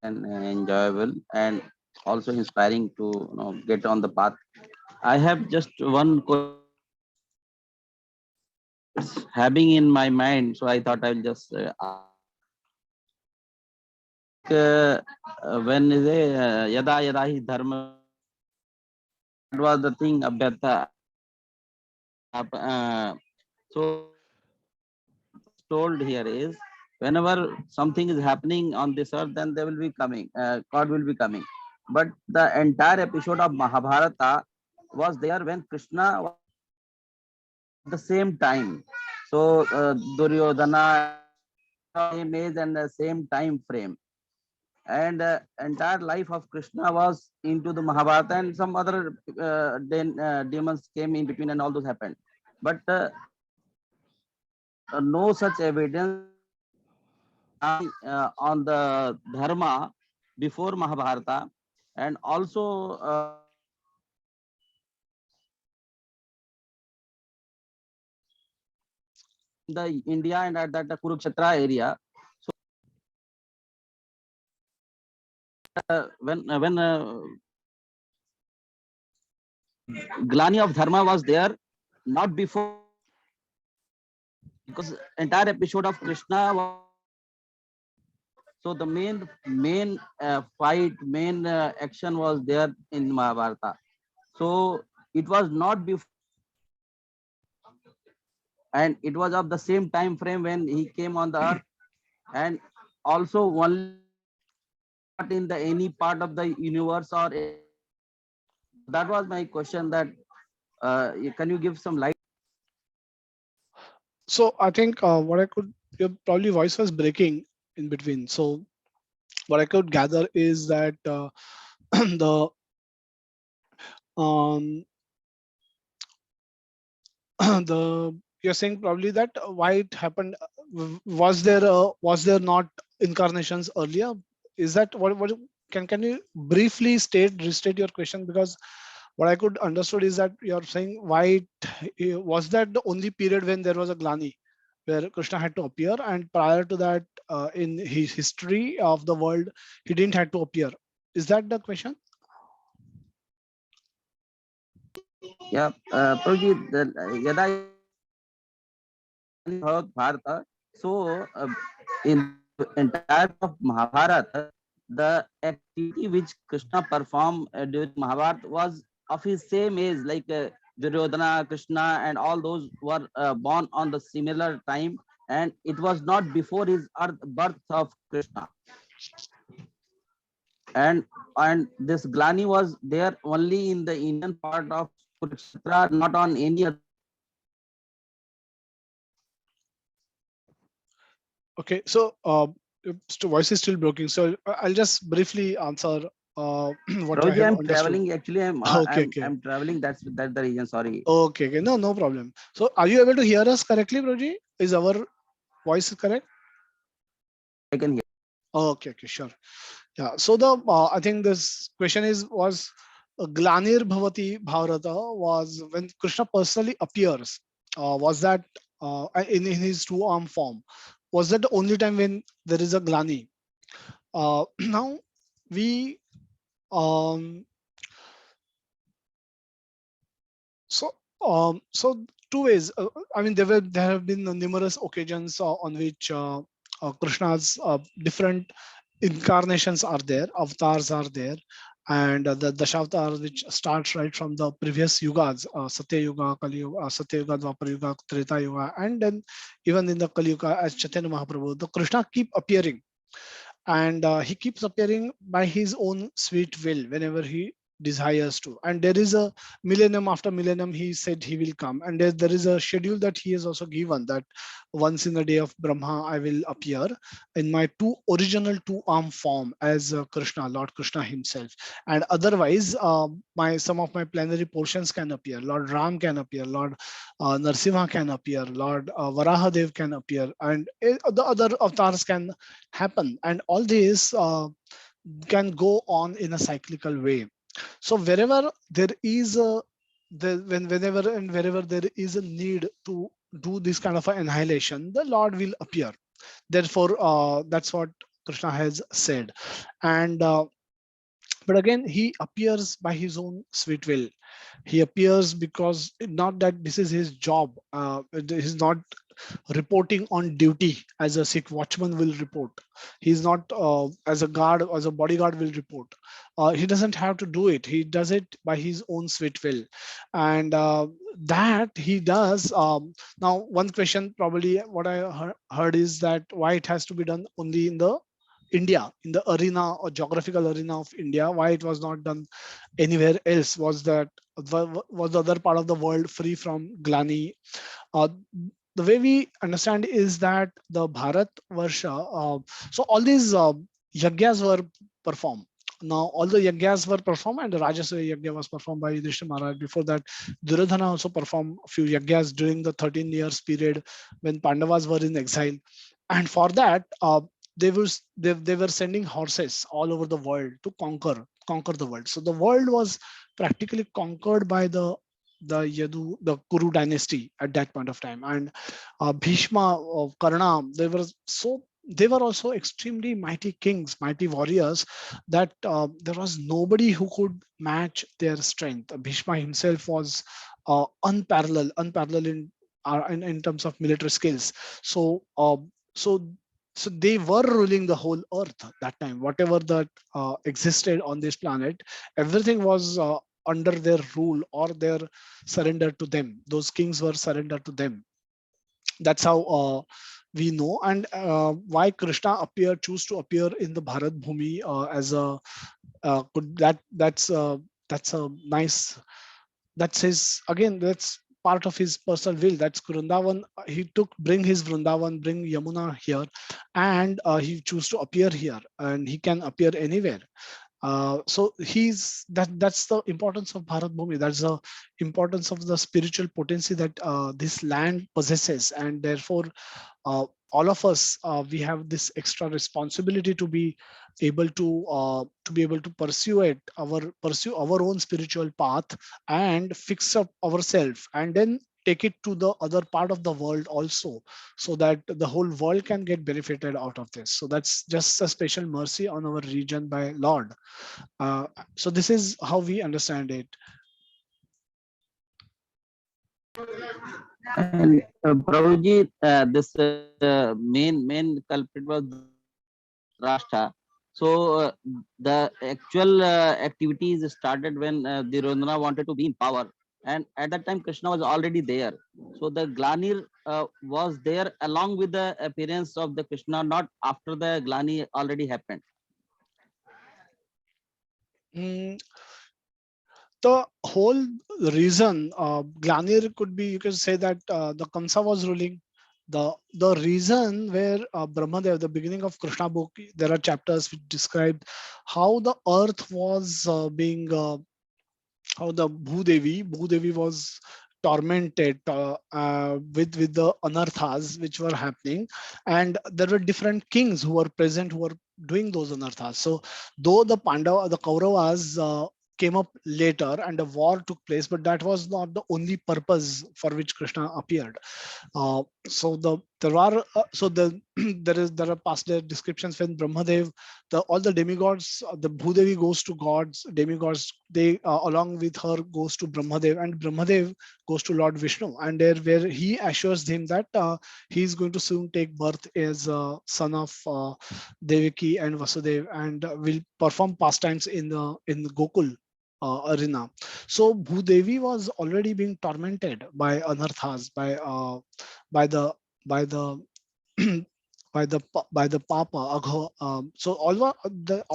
and enjoyable and also inspiring to get on the path. I have just one question having in my mind, so I thought I'll just when is it yada yada hi dharma, that was the thing abhyata. So told here is whenever something is happening on this earth, then they will be coming, God will be coming. But the entire episode of Mahabharata was there when Krishna was at the same time. So Duryodhana same age and the same time frame, and entire life of Krishna was into the Mahabharata, and some other demons came in between, and all those happened. But no such evidence on the dharma before Mahabharata, and also the India and at that Kurukshetra area. So when Glani of Dharma was there, not before, because entire episode of Krishna was, so the main fight, main action was there in Mahabharata. So it was not before, and it was of the same time frame when he came on the earth, and also one not in the any part of the universe, or that was my question, that can you give some light? So I think what I could, your probably voice was breaking in between. So what I could gather is that the um, the you're saying probably that why it happened. Was there not incarnations earlier? Is that what can you briefly restate your question? Because what I could understood is that you're saying why was that the only period when there was a Glani where Krishna had to appear, and prior to that in his history of the world he didn't have to appear. Is that the question? Yeah, Prabhuji, yada Bharata. So in entire of Mahabharata, the activity which Krishna performed during Mahabharata was of his same age, like Duryodhana, Krishna, and all those were born on the similar time, and it was not before his birth of Krishna. And this Glani was there only in the Indian part of Kurukshetra, not on any other. Okay, so voice is still broken. So I'll just briefly answer what I Roji, have I'm understood. traveling. Actually, Okay, okay. I'm traveling. That's the reason. Sorry. Okay, okay. No, no problem. So are you able to hear us correctly, Broji? Is our voice correct? I can hear. Okay, okay, sure. Yeah. So the I think this question was Glanir Bhavati Bharata was when Krishna personally appears. Was that in his two-arm form? Was that the only time when there is a Glani? Now we so so two ways. I mean, there have been numerous occasions on which Krishna's different incarnations are there, avatars are there, and the Dashavatar, which starts right from the previous yugas, Satya Yuga, Kali Yuga, Satya Yuga, Dwapar Yuga, Treta Yuga, and then even in the Kali Yuga as Chaitanya Mahaprabhu, the Krishna keep appearing, and he keeps appearing by his own sweet will whenever he desires to. And there is a millennium after millennium he said he will come, and there is a schedule that he has also given, that once in the day of Brahma I will appear in my original two-arm form as Krishna, Lord Krishna himself. And otherwise my some of my plenary portions can appear, Lord Ram can appear, Lord Narsimha can appear, Lord Varahadev can appear, and the other avatars can happen, and all these can go on in a cyclical way. So wherever there is whenever and wherever there is a need to do this kind of an annihilation, the Lord will appear. Therefore that's what Krishna has said. And but again he appears by his own sweet will. He appears because not that this is his job. It is not reporting on duty as a Sikh watchman will report. He's not as a guard, as a bodyguard will report. He doesn't have to do it. He does it by his own sweet will. And that he does. Now, one question probably what I heard is that why it has to be done only in the India, in the arena or geographical arena of India, why it was not done anywhere else? Was that was the other part of the world free from Glani? Uh, the way we understand is that the Bharat Varsha, so all these yagyas were performed. Now all the yagyas were performed, and the Rajaswaya yagya was performed by Yudhishthira Maharaj. Before that, Duryodhana also performed a few yagyas during the 13 years period when Pandavas were in exile. And for that, they were sending horses all over the world to conquer the world. So the world was practically conquered by the Kuru dynasty at that point of time. And Bhishma, Karna, they were also extremely mighty kings, mighty warriors, that there was nobody who could match their strength. Bhishma himself was unparalleled in terms of military skills. So so they were ruling the whole earth that time. Whatever that existed on this planet, everything was under their rule or their surrender to them. Those kings were surrendered to them. That's how we know. And why Krishna choose to appear in the Bharat Bhumi as a that's a nice, that's his, again, that's part of his personal will. That's Vrindavan. He bring his Vrindavan, bring Yamuna here, and he choose to appear here, and he can appear anywhere. So that's the importance of Bharat Bhumi. That's the importance of the spiritual potency that this land possesses, and therefore all of us, we have this extra responsibility to be able to pursue our own spiritual path and fix up ourselves, and then take it to the other part of the world also, so that the whole world can get benefited out of this. So that's just a special mercy on our region by Lord. So this is how we understand it. And Prabhuji, this main culprit was Rashtra. So the actual activities started when Duryodhana wanted to be in power, and at that time Krishna was already there. So the Glanir was there along with the appearance of the Krishna, not after the Glani already happened. The whole reason Glanir could be, you can say that the Kamsa was ruling. The reason where Brahmadev, the beginning of Krishna book, there are chapters which describe how the earth was being, how the Bhudevi was tormented with the anarthas which were happening, and there were different kings who were present who were doing those anarthas. So though the Kauravas came up later and a war took place, but that was not the only purpose for which Krishna appeared. There are past descriptions when Brahmadev, all the demigods, the Bhudevi goes to gods, demigods, they along with her goes to Brahmadev, and Brahmadev goes to Lord Vishnu, and there where he assures him that he is going to soon take birth as a son of Devaki and Vasudev, and will perform pastimes in the Gokul arena. So Bhudevi was already being tormented by anarthas, by the by the Papa Agho. So all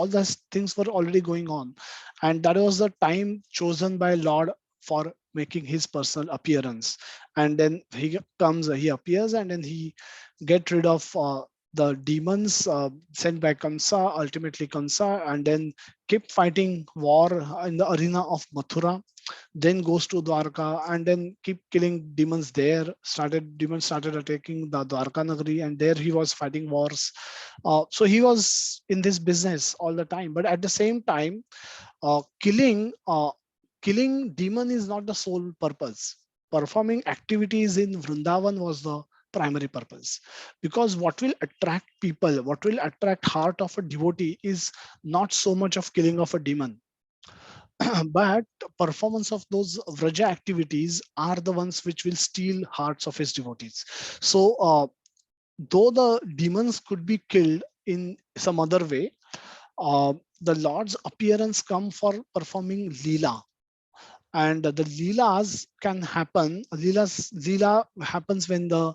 those things were already going on, and that was the time chosen by Lord for making his personal appearance. And then he appears, and then he get rid of the demons sent by Kamsa, ultimately Kamsa, and then kept fighting war in the arena of Mathura, then goes to Dwarka, and then keep killing demons there. Demons started attacking the Dwarka Nagari, and there he was fighting wars. So he was in this business all the time. But at the same time, killing demon is not the sole purpose. Performing activities in Vrindavan was the primary purpose, because what will attract people, what will attract heart of a devotee is not so much of killing of a demon. but performance of those Vraja activities are the ones which will steal hearts of his devotees. So though the demons could be killed in some other way, the Lord's appearance come for performing Leela. And the Leelas can happen. Leela happens when the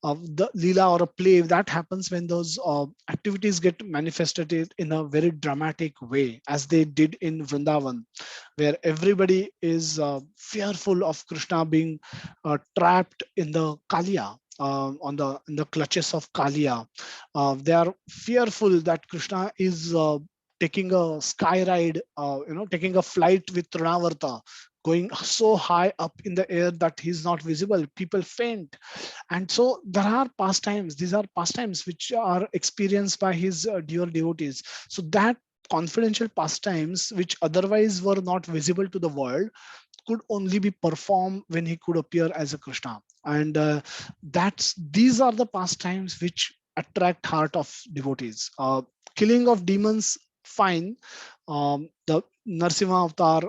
Leela or a play that happens when those activities get manifested in a very dramatic way, as they did in Vrindavan, where everybody is fearful of Krishna being trapped in the Kaliya. In the clutches of Kaliya, they are fearful that Krishna is taking a sky ride, taking a flight with Trinavarta, going so high up in the air that he's not visible. People faint. And so there are pastimes, these are pastimes which are experienced by his dear devotees. So that confidential pastimes, which otherwise were not visible to the world, could only be performed when he could appear as a Krishna. And these are the pastimes which attract heart of devotees. Killing of demons, fine. The Narsimha avatar,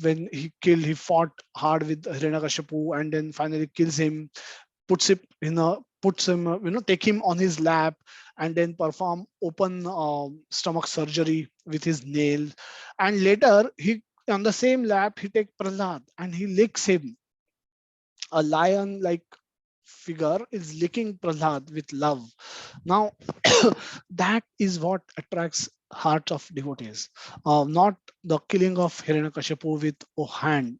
when he fought hard with Hiranyakashipu and then finally kills him, puts him, take him on his lap and then perform open stomach surgery with his nail. And later he, on the same lap, he take Prahlad and he licks him. A lion like figure is licking Prahlad with love. Now that is what attracts heart of devotees, not the killing of Hiranyakashipu with a hand.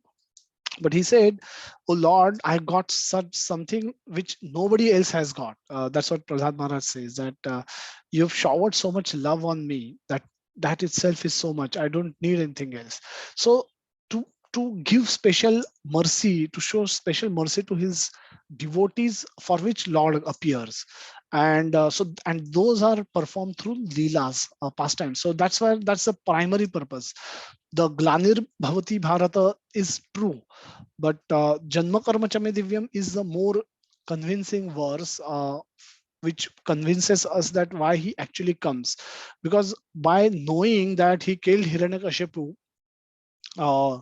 But he said, "Oh Lord, I got such something which nobody else has got." That's what Prahlad Maharaj says, that you've showered so much love on me that itself is so much. I don't need anything else. So to give special mercy, to show special mercy to his devotees, for which Lord appears. And and those are performed through leelas, pastimes. So that's the primary purpose. The Glanir Bhavati Bharata is true, but Janma Karma Chame Divyam is the more convincing verse, which convinces us that why he actually comes. Because by knowing that he killed Hiranyakashipu, uh,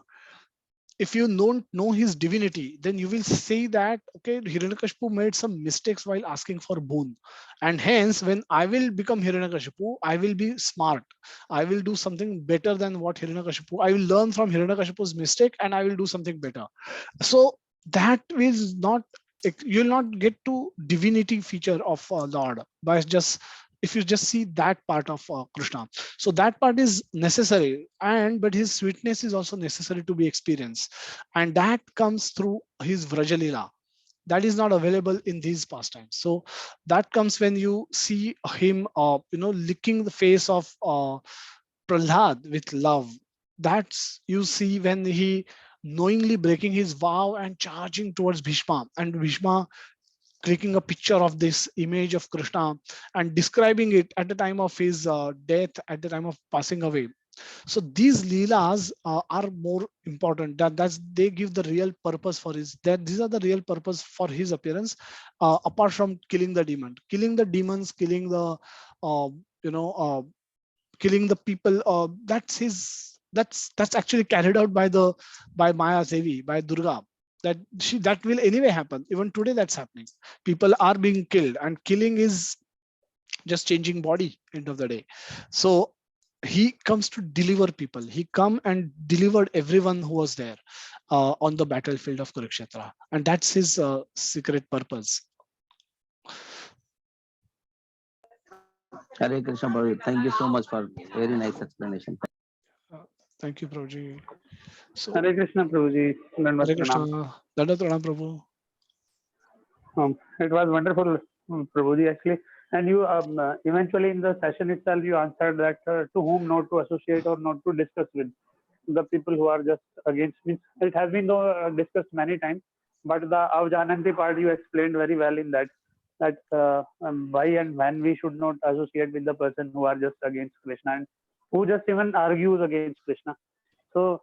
if you don't know his divinity, then you will say that, okay, Hiranyakashipu made some mistakes while asking for boon. And hence, when I will become Hiranyakashipu, I will be smart. I will do something better than what Hiranyakashipu, I will learn from Hiranyakashipu's mistake and I will do something better. So that is not, you will not get to divinity feature of Lord by just, if you just see that part of Krishna. So that part is necessary, and but his sweetness is also necessary to be experienced, and that comes through his Vrajalila. That is not available in these pastimes. So that comes when you see him, licking the face of Prahlad with love. That's you see when he knowingly breaking his vow and charging towards Bhishma, and Bhishma taking a picture of this image of Krishna and describing it at the time of his death, at the time of passing away. So these leelas are more important. That's they give the real purpose for his. That these are the real purpose for his appearance, apart from killing the demon, killing the demons, killing the, uh, you know, uh, killing the people. That's his. That's actually carried out by Maya Devi, by Durga. That will anyway happen. Even today, that's happening. People are being killed, and killing is just changing body. End of the day. So he comes to deliver people. He come and delivered everyone who was there on the battlefield of Kurukshetra, and that's his secret purpose. Hare Krishna, Prabhu. Thank you so much for very nice explanation. Thank you, Prabhuji. So Hare Krishna, Prabhuji. Dandavat Hare Krishna, Pranam. Dandavat Pranam, Prabhu. It was wonderful, Prabhuji, actually. And you eventually in the session itself, you answered that to whom not to associate or not to discuss with. The people who are just against me. It has been discussed many times, but the Avjananti part you explained very well in that why and when we should not associate with the person who are just against Krishna and who just even argues against Krishna. So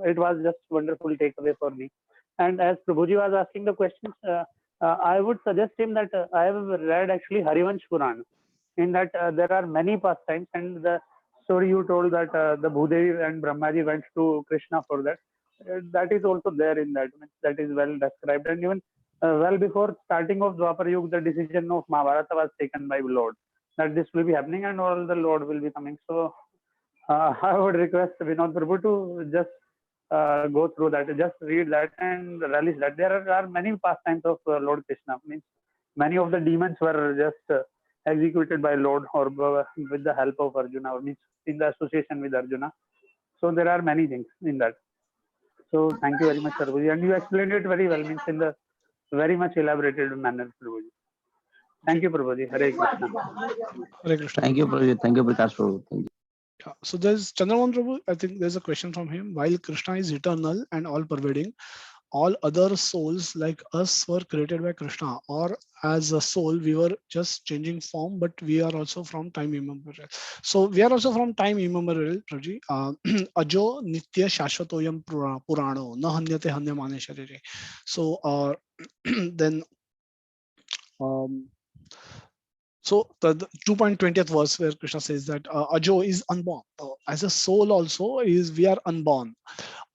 it was just wonderful takeaway for me. And as Prabhuji was asking the questions, I would suggest him that I have read actually Harivansh Puran. In that there are many pastimes, and story you told that the Bhudevi and Brahmaji went to Krishna for that. That is also there in that. That is well described. And even well before starting of Dwapar Yuga, the decision of Mahabharata was taken by Lord that this will be happening and all the Lord will be coming. So I would request Vinod Prabhu to just go through that, just read that and relish that. There are many pastimes of Lord Krishna. Means many of the demons were just executed by Lord or with the help of Arjuna, or means in the association with Arjuna. So there are many things in that. So thank you very much, Prabhuji. And you explained it very well, means in the very much elaborated manner, Prabhuji. Thank you, Prabhuji. Hare Krishna. Hare Krishna. Thank you, Prabhu. Thank you, Prakash Prabhu. Thank you. Yeah. So there's Chandramohan Prabhu. I think there's a question from him. While Krishna is eternal and all pervading, all other souls like us were created by Krishna, or as a soul we were just changing form, but we are also from time immemorial. So we are also from time immemorial, Prabhuji. Ajo nitya shashvatoyam purano na hanyate hanyamane sharire. So then so the 2.20th verse where Krishna says that Ajo is unborn. As a soul also is we are unborn.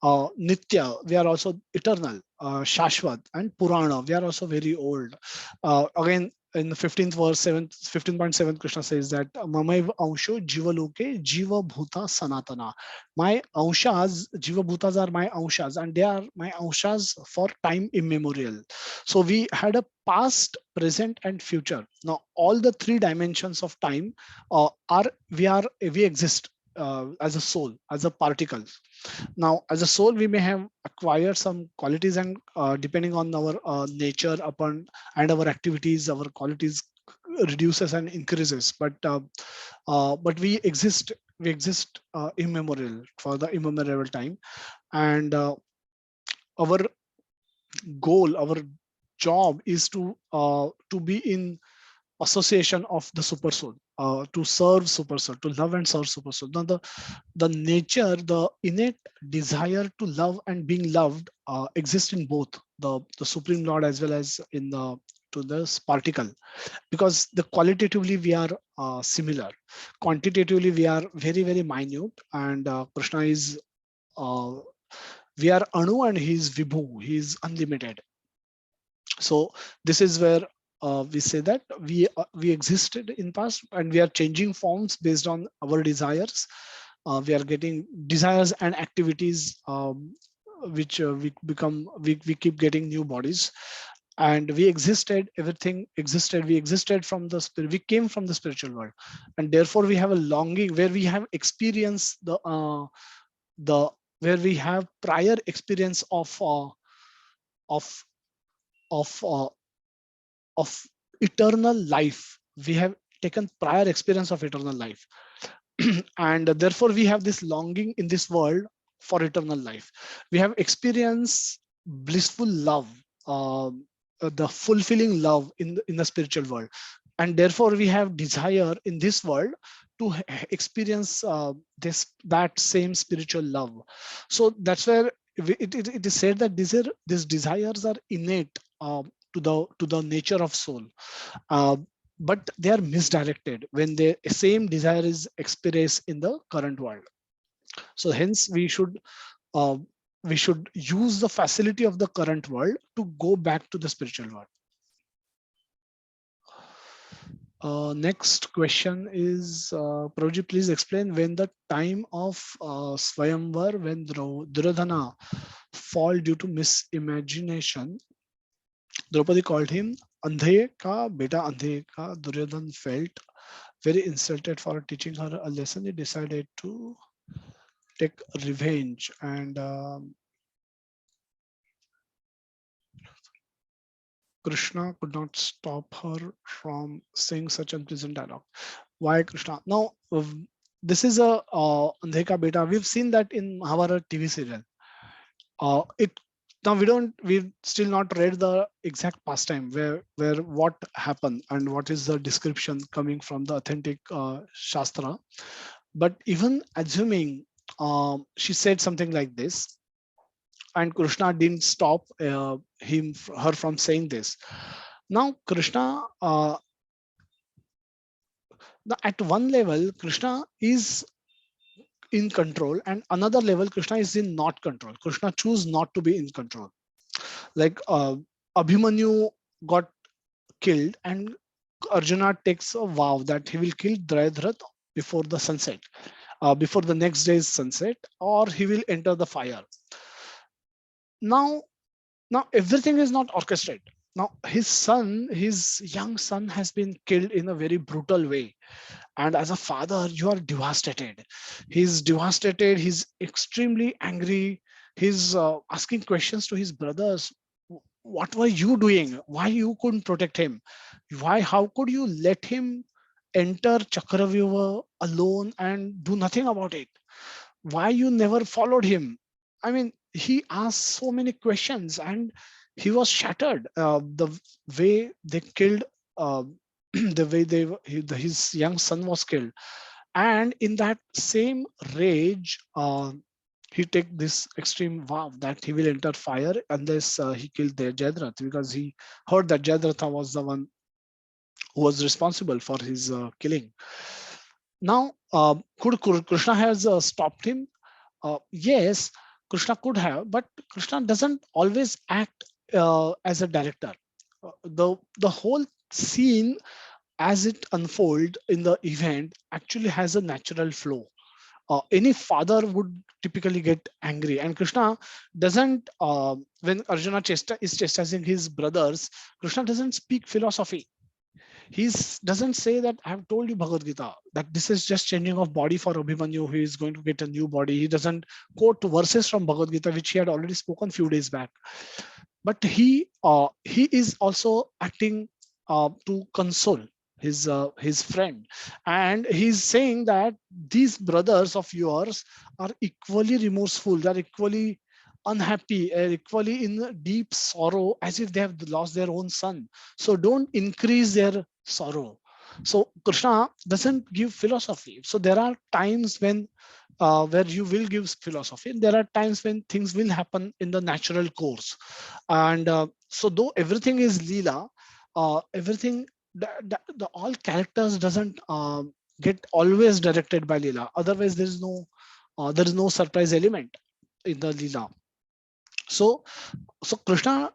Nitya, we are also eternal. Shashvat and Purana, we are also very old. Again, in the 15th verse, 15.7, Krishna says that Mamaiv Ansho Jiva Loke Jiva Bhuta Sanatana. My Anshas, Jiva Bhutas are my Anshas, and they are my Anshas for time immemorial. So we had a past, present, and future. Now all the three dimensions of time we exist as a soul, as a particle. Now, as a soul, we may have acquired some qualities, and depending on our nature upon and our activities, our qualities reduces and increases. But we exist immemorial for the immemorial time, and our goal, our job is to be in association of the super soul, to serve super soul, to love and serve super soul. Now the nature, the innate desire to love and being loved exists in both the Supreme Lord as well as in this particle, because the qualitatively we are similar. Quantitatively we are very, very minute, and Krishna is we are Anu and he is Vibhu, he is unlimited. So this is where we say that we existed in past and we are changing forms based on our desires. We are getting desires and activities which we keep getting new bodies, and we existed, everything existed, we existed from the spirit, we came from the spiritual world, and therefore we have a longing where we have experienced the where we have prior experience of eternal life. We have taken prior experience of eternal life and therefore we have this longing in this world for eternal life. We have experienced blissful love, the fulfilling love in the spiritual world, and therefore we have desire in this world to experience that same spiritual love. So that's where it is said that these desires are innate to the nature of soul, but they are misdirected when the same desire is experienced in the current world. So hence we should use the facility of the current world to go back to the spiritual world. Next question is, Prabhuji, please explain when the time of Swayamvar, when Duryodhana fall due to misimagination, Draupadi called him Andhe ka beta Andhe ka. Duryodhan felt very insulted for teaching her a lesson. He decided to take revenge, and Krishna could not stop her from saying such unpleasant dialogue. Why Krishna? Now, this is a Andhe ka beta. We've seen that in Mahabharata TV serial. Now we've still not read the exact pastime where what happened and what is the description coming from the authentic Shastra. But even assuming she said something like this, and Krishna didn't stop her from saying this. Now Krishna, at one level, Krishna is in control, and another level Krishna is in not control. Krishna choose not to be in control. Like Abhimanyu got killed, and Arjuna takes a vow that he will kill Jayadratha before the sunset, before the next day's sunset, or he will enter the fire. Now everything is not orchestrated. Now his young son has been killed in a very brutal way, and as a father you are devastated. He's devastated, he's extremely angry. He's asking questions to his brothers. What were you doing? Why you couldn't protect him? Why, how could you let him enter Chakravyuha alone and do nothing about it? Why you never followed him? I mean, he asked so many questions, and he was shattered. The way they killed, uh, the way his young son was killed, and in that same rage, he take this extreme vow that he will enter fire unless he killed their Jayadratha, because he heard that Jayadratha was the one who was responsible for his killing. Now, could Krishna has stopped him? Yes, Krishna could have, but Krishna doesn't always act as a director. The whole scene as it unfolds in the event actually has a natural flow. Any father would typically get angry, and Krishna doesn't. When Arjuna is chastising his brothers, Krishna doesn't speak philosophy. He doesn't say that I have told you Bhagavad Gita that this is just changing of body for Abhimanyu, who is going to get a new body. He doesn't quote verses from Bhagavad Gita which he had already spoken few days back. But he is also acting to console his friend, and he's saying that these brothers of yours are equally remorseful, they're equally unhappy, equally in deep sorrow, as if they have lost their own son. So don't increase their sorrow. So Krishna doesn't give philosophy. So there are times when where you will give philosophy, and there are times when things will happen in the natural course. And so though everything is Leela, everything, the all characters doesn't get always directed by Leela. Otherwise there is no surprise element in the Leela. So Krishna,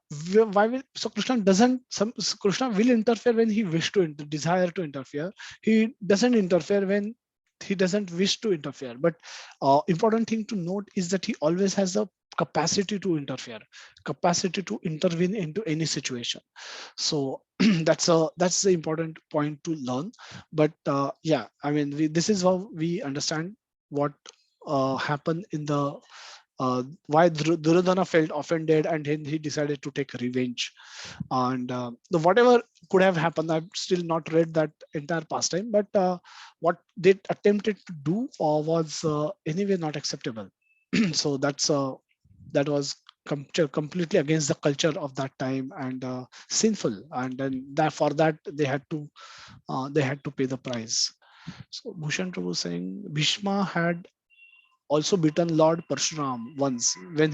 why will, so Krishna doesn't, Krishna will interfere when he wish to desire to interfere. He doesn't interfere when he doesn't wish to interfere. But important thing to note is that he always has the capacity to interfere, capacity to intervene into any situation. So that's the important point to learn. But yeah, I mean, this is how we understand what happened in the why Duryodhana felt offended, and then he decided to take revenge. And whatever could have happened, I've still not read that entire pastime, but what they attempted to do was anyway not acceptable. So that was completely against the culture of that time, and sinful, and then that for that they had to pay the price. So Bhushan Prabhu saying Bhishma had also beaten Lord Parshuram once when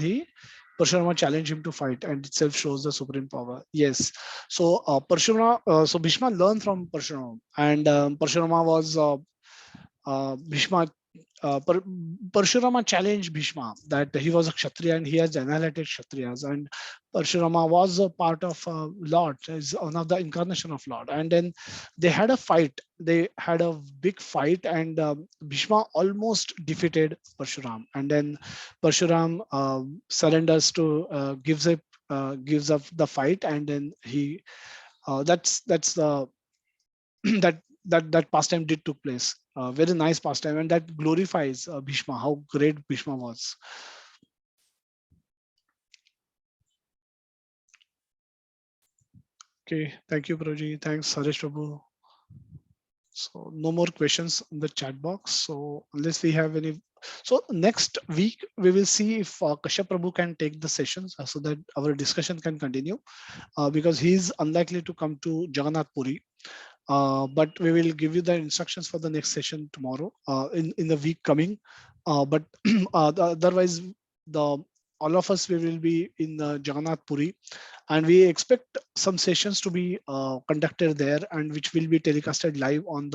Parshurama challenged him to fight, and itself shows the supreme power. Yes. So so Bhishma learned from Parshurama, and Parshurama was Bhishma. Parshurama challenged Bhishma that he was a Kshatriya and he has annihilated Kshatriyas, and Parshurama was a part of Lord, is one of the incarnation of Lord. And then they had a fight. They had a big fight, and Bhishma almost defeated Parshuram. And then Parshuram surrenders to gives up the fight, and then he that's the that pastime did took place. Very nice pastime, and that glorifies Bhishma, how great Bhishma was. Okay, thank you, Prabhuji. Thanks, Harish Prabhu. So no more questions in the chat box. So unless we have any, so next week we will see if Kashyap Prabhu can take the sessions so that our discussion can continue, because he is unlikely to come to Jagannath Puri. But we will give you the instructions for the next session tomorrow, in the week coming. But otherwise, all of us, we will be in Jagannath Puri, and we expect some sessions to be conducted there, and which will be telecasted live on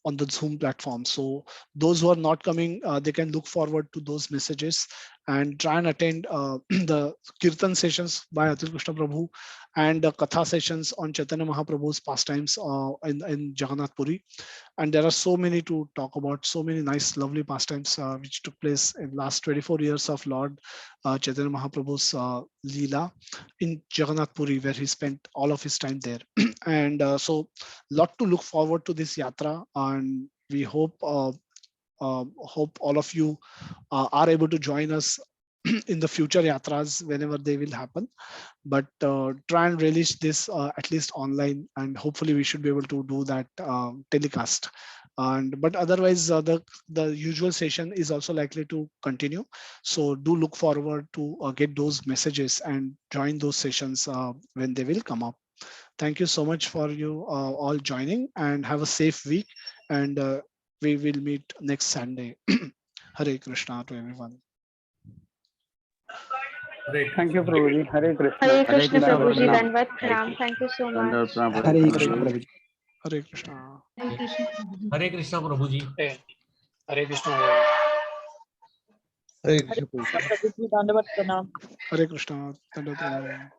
on the Zoom platform. So those who are not coming, they can look forward to those messages and try and attend the Kirtan sessions by Atul Krishna Prabhu and the Katha sessions on Chaitanya Mahaprabhu's pastimes in Jagannath Puri. And there are so many to talk about, so many nice, lovely pastimes which took place in last 24 years of Lord Chaitanya Mahaprabhu's Leela in Jagannath Puri, where he spent all of his time there. And so lot to look forward to this yatra, and we hope all of you are able to join us in the future yatras whenever they will happen. But try and release this at least online, and hopefully we should be able to do that telecast. And but otherwise the usual session is also likely to continue, so do look forward to get those messages and join those sessions when they will come up. Thank you so much for you all joining, and have a safe week, and we will meet next Sunday. Hare Krishna to everyone. Great. Thank you, Prabhuji. Hare Krishna. Hare Krishna Krishna, Prabhuji, Pranam. Dandavat Pranam. Thank you so much. Dandavad Pranam, Hare Prabhuji. Krishna Prabhuji. Hare Krishna. Hare Krishna Prabhuji. Hare Krishna. Hare Krishna Prabhuji. Prabhuji, Dandavat Pranam. Hare Krishna. Dandavat Pranam.